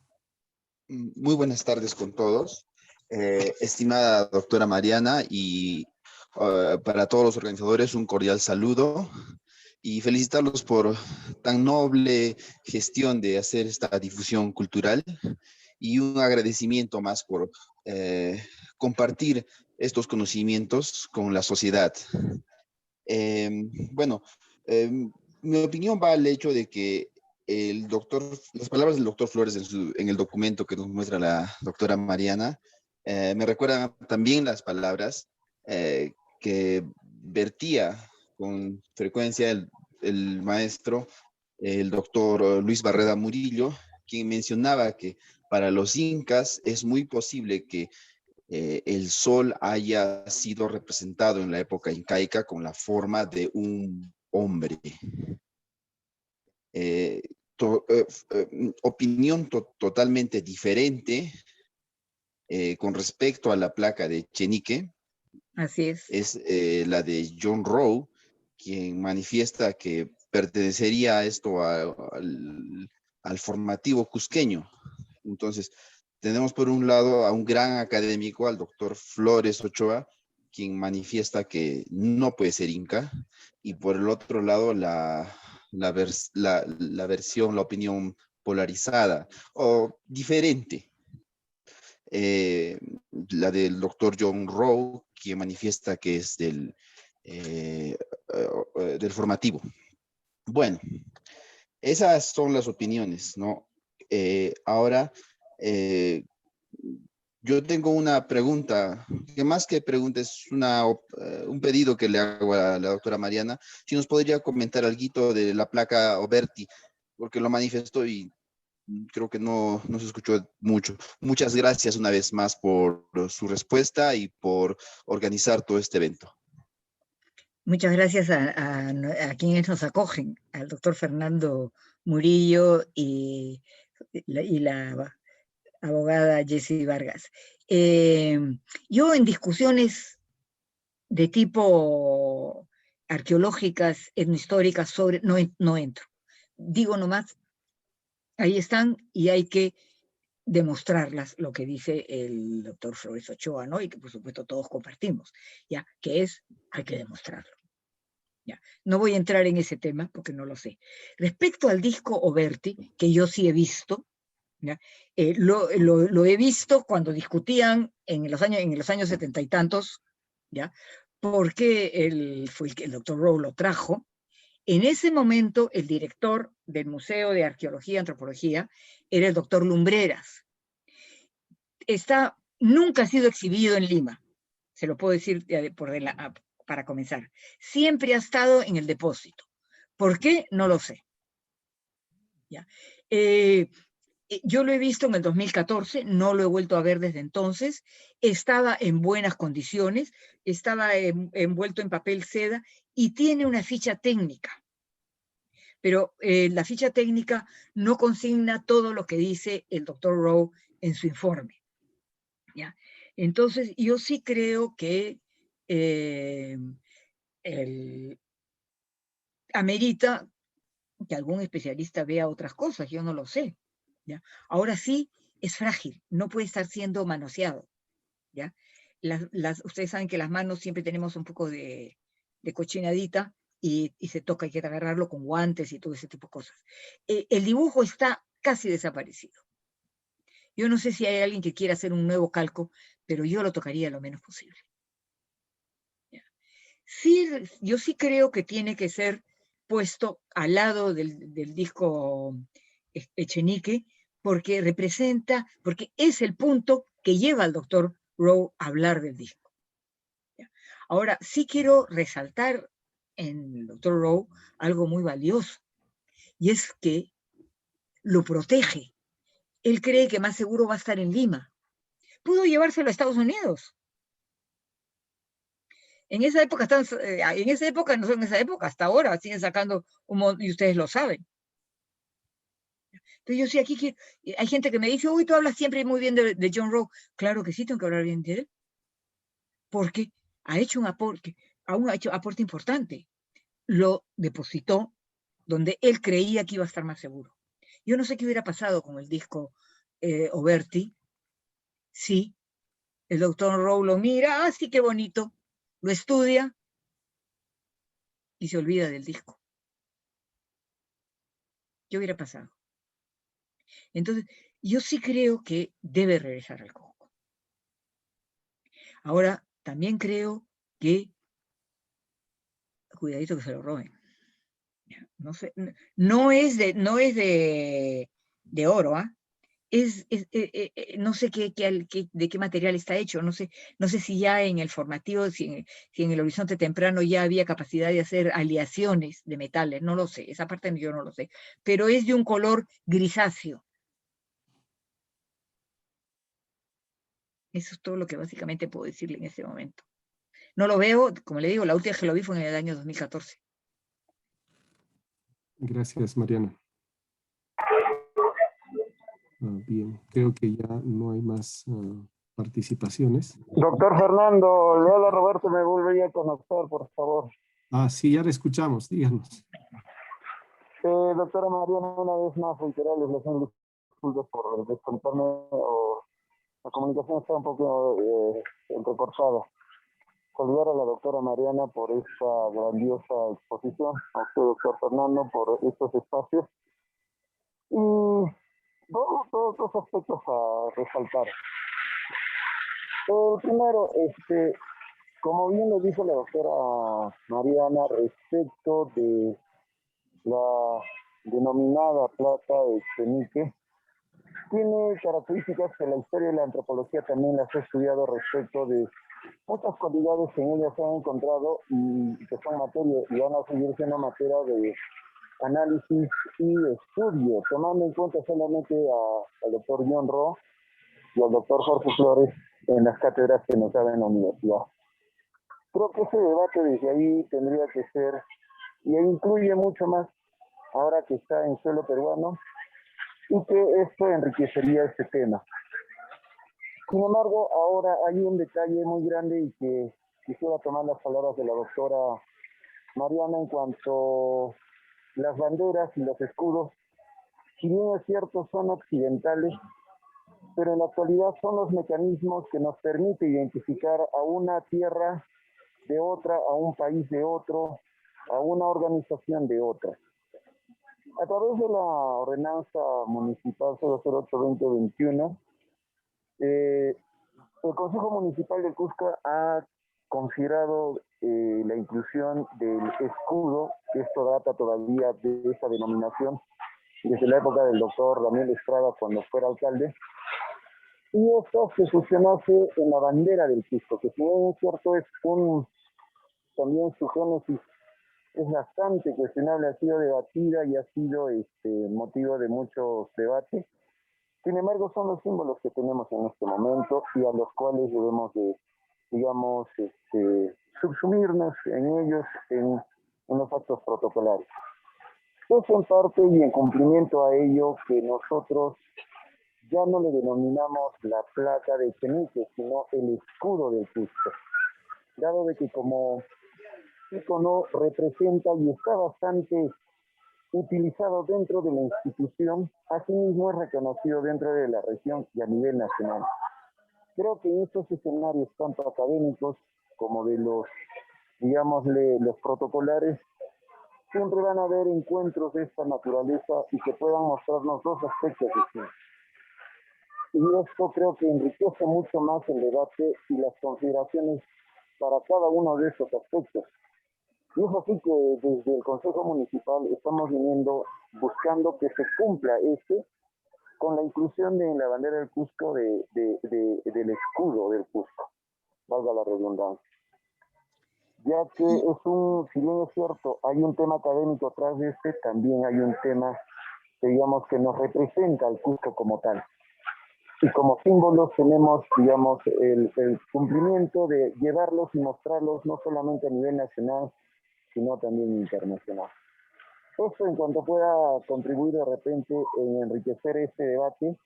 Muy buenas tardes con todos. Estimada doctora Mariana y para todos los organizadores un cordial saludo y felicitarlos por tan noble gestión de hacer esta difusión cultural y un agradecimiento más por compartir estos conocimientos con la sociedad. Mi opinión va al hecho de que las palabras del doctor Flores en el documento que nos muestra la doctora Mariana, me recuerdan también las palabras que vertía con frecuencia el maestro, el doctor Luis Barreda Murillo, quien mencionaba que para los incas es muy posible que el sol haya sido representado en la época incaica con la forma de un hombre. Opinión totalmente diferente con respecto a la placa de Echenique. Así es. Es la de John Rowe, quien manifiesta que pertenecería a esto al formativo cusqueño. Entonces, tenemos por un lado a un gran académico, al doctor Flores Ochoa, quien manifiesta que no puede ser inca, y por el otro lado la versión, la opinión polarizada o diferente, la del doctor John Rowe, quien manifiesta que es del formativo. Bueno, esas son las opiniones, ¿no? Ahora, yo tengo una pregunta, que más que pregunta es un pedido que le hago a la doctora Mariana, si nos podría comentar algo de la placa Oberti, porque lo manifestó y creo que no se escuchó mucho. Muchas gracias una vez más por su respuesta y por organizar todo este evento. Muchas gracias a quienes nos acogen, al doctor Fernando Murillo y la abogada Jessie Vargas. Yo en discusiones de tipo arqueológicas, etnohistóricas, no entro. Digo nomás, ahí están y hay que demostrarlas, lo que dice el doctor Flores Ochoa, ¿no? Y que por supuesto todos compartimos, ¿ya? Que hay que demostrarlo. ¿Ya? No voy a entrar en ese tema porque no lo sé. Respecto al disco Oberti, que yo sí he visto, ¿ya? Lo he visto cuando discutían en los años 70 y tantos, ¿ya? Porque fue el doctor Rowe lo trajo. En ese momento, el director del Museo de Arqueología y Antropología era el doctor Lumbreras. Nunca ha sido exhibido en Lima, se lo puedo decir para comenzar. Siempre ha estado en el depósito. ¿Por qué? No lo sé. ¿Ya? Yo lo he visto en el 2014, no lo he vuelto a ver desde entonces. Estaba en buenas condiciones, estaba envuelto en papel seda y tiene una ficha técnica. Pero la ficha técnica no consigna todo lo que dice el doctor Rowe en su informe. ¿Ya? Entonces, yo sí creo que amerita que algún especialista vea otras cosas, yo no lo sé. ¿Ya? Ahora sí, es frágil, no puede estar siendo manoseado. ¿Ya? Ustedes saben que las manos siempre tenemos un poco de cochinadita y se toca, hay que agarrarlo con guantes y todo ese tipo de cosas. El dibujo está casi desaparecido. Yo no sé si hay alguien que quiera hacer un nuevo calco, pero yo lo tocaría lo menos posible. ¿Ya? Sí, yo sí creo que tiene que ser puesto al lado del disco Echenique, porque es el punto que lleva al doctor Rowe a hablar del disco. ¿Ya? Ahora, sí quiero resaltar en el doctor Rowe algo muy valioso, y es que lo protege. Él cree que más seguro va a estar en Lima. Pudo llevárselo a Estados Unidos. En esa época, no solo en esa época, hasta ahora siguen sacando un montón, y ustedes lo saben. Entonces yo sí, aquí hay gente que me dice, uy, tú hablas siempre muy bien de John Rowe. Claro que sí, tengo que hablar bien de él. Porque ha hecho un aporte importante. Lo depositó donde él creía que iba a estar más seguro. Yo no sé qué hubiera pasado con el disco Oberti si el doctor Rowe lo mira, sí, qué bonito, lo estudia y se olvida del disco. ¿Qué hubiera pasado? Entonces, yo sí creo que debe regresar al Cusco. Ahora, también creo que, cuidadito que se lo roben. No sé, no es de oro, ¿ah? No sé de qué material está hecho, no sé si ya en el formativo, si en el horizonte temprano ya había capacidad de hacer aleaciones de metales, no lo sé, esa parte yo no lo sé, pero es de un color grisáceo. Eso es todo lo que básicamente puedo decirle en este momento. No lo veo, como le digo, la última que lo vi fue en el año 2014. Gracias, Mariana. Bien, creo que ya no hay más participaciones. Doctor Fernando, le habla Roberto, me volvería a conocer, por favor. Sí, ya le escuchamos, díganos. Doctora Mariana, una vez más reiterarles las disculpas por desconectarme, la comunicación está un poco entrecortada. Saludar a la doctora Mariana por esta grandiosa exposición, a usted, doctor Fernando, por estos espacios. Y dos aspectos a resaltar. El primero, como bien lo dijo la doctora Mariana respecto de la denominada plata Echenique, tiene características que la historia de la antropología también las ha estudiado respecto de muchas cualidades que en ella se han encontrado y que son materia y van a seguir siendo materia de análisis y estudio, tomando en cuenta solamente al doctor John Rowe y al doctor Jorge Flores en las cátedras que nos dan en la universidad. Creo que ese debate desde ahí tendría que ser, y incluye mucho más ahora que está en suelo peruano, y que esto enriquecería este tema. Sin embargo, ahora hay un detalle muy grande y que quisiera tomar las palabras de la doctora Mariana en cuanto a las banderas y los escudos. Si bien es cierto, son occidentales, pero en la actualidad son los mecanismos que nos permiten identificar a una tierra de otra, a un país de otro, a una organización de otra. A través de la ordenanza municipal 008-2021, el Consejo Municipal de Cusco ha considerado la inclusión del escudo, que esto data todavía de esa denominación, desde la época del doctor Daniel Estrada cuando fuera alcalde, y esto se fusionase en la bandera del Cusco, que si bien es cierto es también su génesis es bastante cuestionable, ha sido debatida y ha sido motivo de muchos debates. Sin embargo, son los símbolos que tenemos en este momento y a los cuales debemos de, digamos, subsumirnos en ellos en los actos protocolarios. Es en parte y en cumplimiento a ello que nosotros ya no le denominamos la placa de Echenique, sino el escudo del Cusco, dado de que como ícono representa y está bastante utilizado dentro de la institución, asimismo es reconocido dentro de la región y a nivel nacional. Creo que en estos escenarios, tanto académicos como de los, digámosle, los protocolares, siempre van a haber encuentros de esta naturaleza y que puedan mostrarnos dos aspectos distintos. Y esto creo que enriquece mucho más el debate y las consideraciones para cada uno de esos aspectos. Y es así que desde el Consejo Municipal estamos viniendo buscando que se cumpla con la inclusión de la bandera del Cusco del escudo del Cusco, valga la redundancia. Ya que si bien es cierto, hay un tema académico atrás de también hay un tema, digamos, que nos representa al Cusco como tal. Y como símbolos tenemos, digamos, el cumplimiento de llevarlos y mostrarlos no solamente a nivel nacional, sino también internacional. Esto en cuanto pueda contribuir de repente en enriquecer este debate,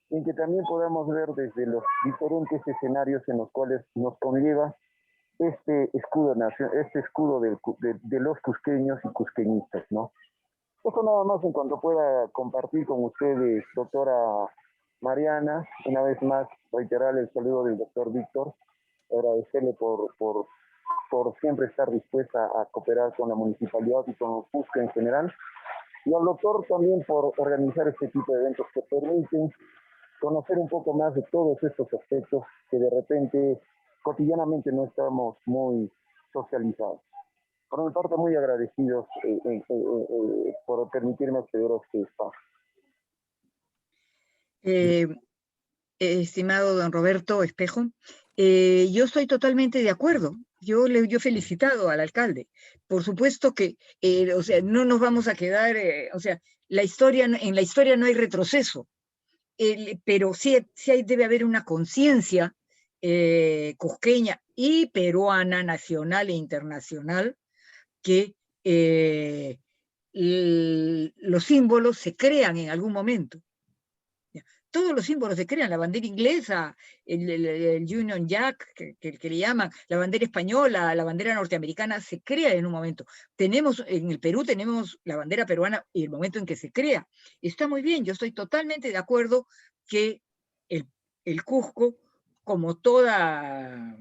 en que también podamos ver desde los diferentes escenarios en los cuales nos conlleva este escudo de los cusqueños y cusqueñistas, ¿no? Eso nada más en cuanto pueda compartir con ustedes, doctora Mariana. Una vez más, reiterar el saludo del doctor Víctor, agradecerle por siempre estar dispuesta a cooperar con la municipalidad y con Cusco en general, y al doctor también por organizar este tipo de eventos que permiten conocer un poco más de todos estos aspectos que de repente cotidianamente no estamos muy socializados. Por mi parte, muy agradecidos por permitirme acceder a este espacio. Estimado don Roberto Espejo, yo estoy totalmente de acuerdo. Yo he felicitado al alcalde. Por supuesto que, o sea, no nos vamos a quedar, o sea, en la historia no hay retroceso, pero sí debe haber una conciencia cusqueña y peruana, nacional e internacional, que los símbolos se crean en algún momento. Todos los símbolos se crean, la bandera inglesa, el Union Jack, que le llaman, la bandera española, la bandera norteamericana, se crea en un momento. En el Perú tenemos la bandera peruana y el momento en que se crea. Está muy bien, yo estoy totalmente de acuerdo que el Cusco, como toda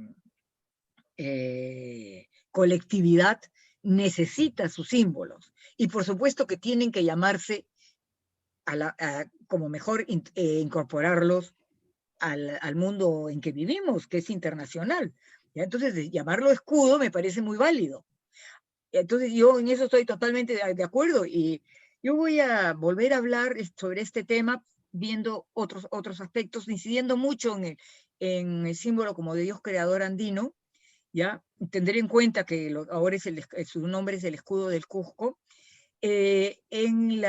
colectividad, necesita sus símbolos. Y por supuesto que tienen que llamarse como mejor incorporarlos al mundo en que vivimos, que es internacional. ¿Ya? Entonces, llamarlo escudo me parece muy válido. Entonces, yo en eso estoy totalmente de acuerdo y Yo voy a volver a hablar sobre este tema, viendo otros aspectos, incidiendo mucho en el símbolo como de Dios creador andino, ¿ya? Tendré en cuenta que ahora su nombre es el escudo del Cusco. En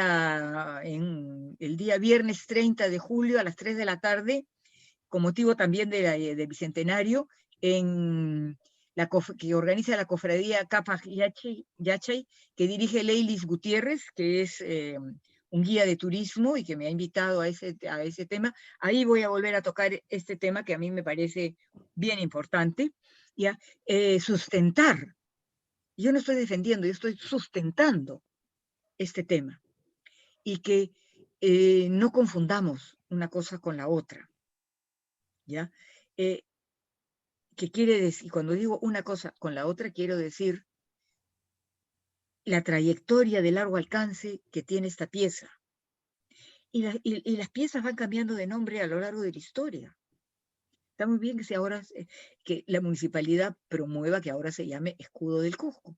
el día viernes 30 de julio a las 3 de la tarde, con motivo también del Bicentenario, que organiza la cofradía Capac Yachay, que dirige Leilis Gutiérrez, que es un guía de turismo y que me ha invitado a ese tema. Ahí voy a volver a tocar este tema que a mí me parece bien importante, ¿ya? Sustentar. Yo no estoy defendiendo, yo estoy sustentando este tema. Y que no confundamos una cosa con la otra, ¿ya? ¿Qué quiere decir? Cuando digo una cosa con la otra, quiero decir la trayectoria de largo alcance que tiene esta pieza. Y las piezas van cambiando de nombre a lo largo de la historia. Está muy bien que la municipalidad promueva que ahora se llame Escudo del Cusco,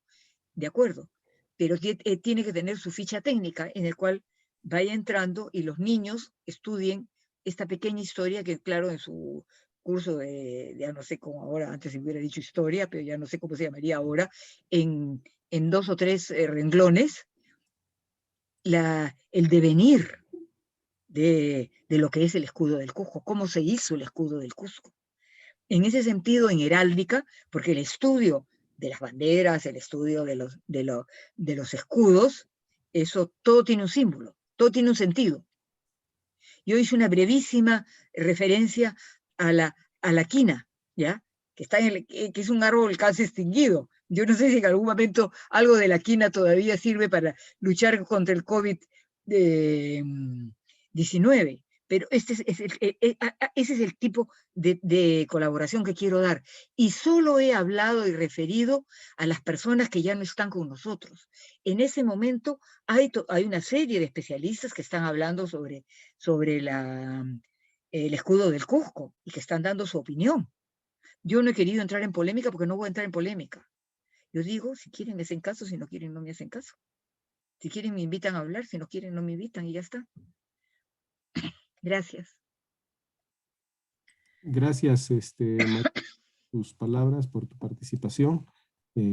de acuerdo, pero tiene que tener su ficha técnica en el cual vaya entrando y los niños estudien esta pequeña historia que, claro, en su curso ya no sé cómo ahora, antes se hubiera dicho historia, pero ya no sé cómo se llamaría ahora, en 2 o 3 renglones, el devenir de lo que es el escudo del Cusco, cómo se hizo el escudo del Cusco. En ese sentido, en heráldica, porque el estudio de las banderas, el estudio de los escudos, eso todo tiene un símbolo, todo tiene un sentido. Yo hice una brevísima referencia a la quina, ¿ya? Que es un árbol casi extinguido. Yo no sé si en algún momento algo de la quina todavía sirve para luchar contra el COVID-19, pero ese es el tipo de colaboración que quiero dar. Y solo he hablado y referido a las personas que ya no están con nosotros. En ese momento hay una serie de especialistas que están hablando sobre el escudo del Cusco y que están dando su opinión. Yo no he querido entrar en polémica porque no voy a entrar en polémica. Yo digo, si quieren me hacen caso, si no quieren no me hacen caso. Si quieren me invitan a hablar, si no quieren no me invitan y ya está. Gracias. Gracias, María, por tus palabras, por tu participación.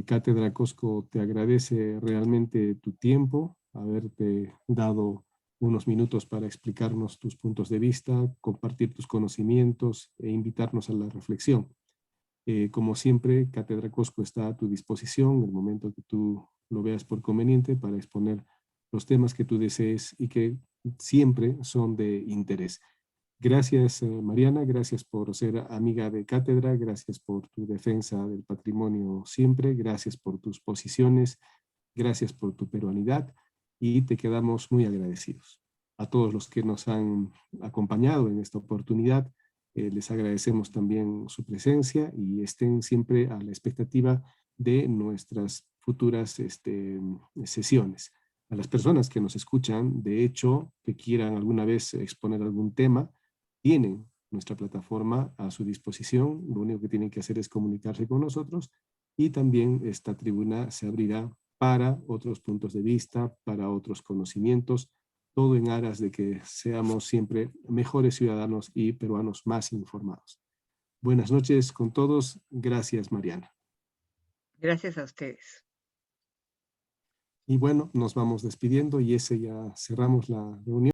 Cátedra Cusco te agradece realmente tu tiempo, haberte dado unos minutos para explicarnos tus puntos de vista, compartir tus conocimientos e invitarnos a la reflexión. Como siempre, Cátedra Cusco está a tu disposición en el momento que tú lo veas por conveniente para exponer los temas que tú desees y que siempre son de interés. Gracias, Mariana, gracias por ser amiga de cátedra, gracias por tu defensa del patrimonio siempre, gracias por tus posiciones, gracias por tu peruanidad y te quedamos muy agradecidos. A todos los que nos han acompañado en esta oportunidad, les agradecemos también su presencia y estén siempre a la expectativa de nuestras futuras sesiones. A las personas que nos escuchan, de hecho, que quieran alguna vez exponer algún tema, tienen nuestra plataforma a su disposición. Lo único que tienen que hacer es comunicarse con nosotros y también esta tribuna se abrirá para otros puntos de vista, para otros conocimientos, todo en aras de que seamos siempre mejores ciudadanos y peruanos más informados. Buenas noches con todos. Gracias, Mariana. Gracias a ustedes. Y bueno, nos vamos despidiendo y ya cerramos la reunión.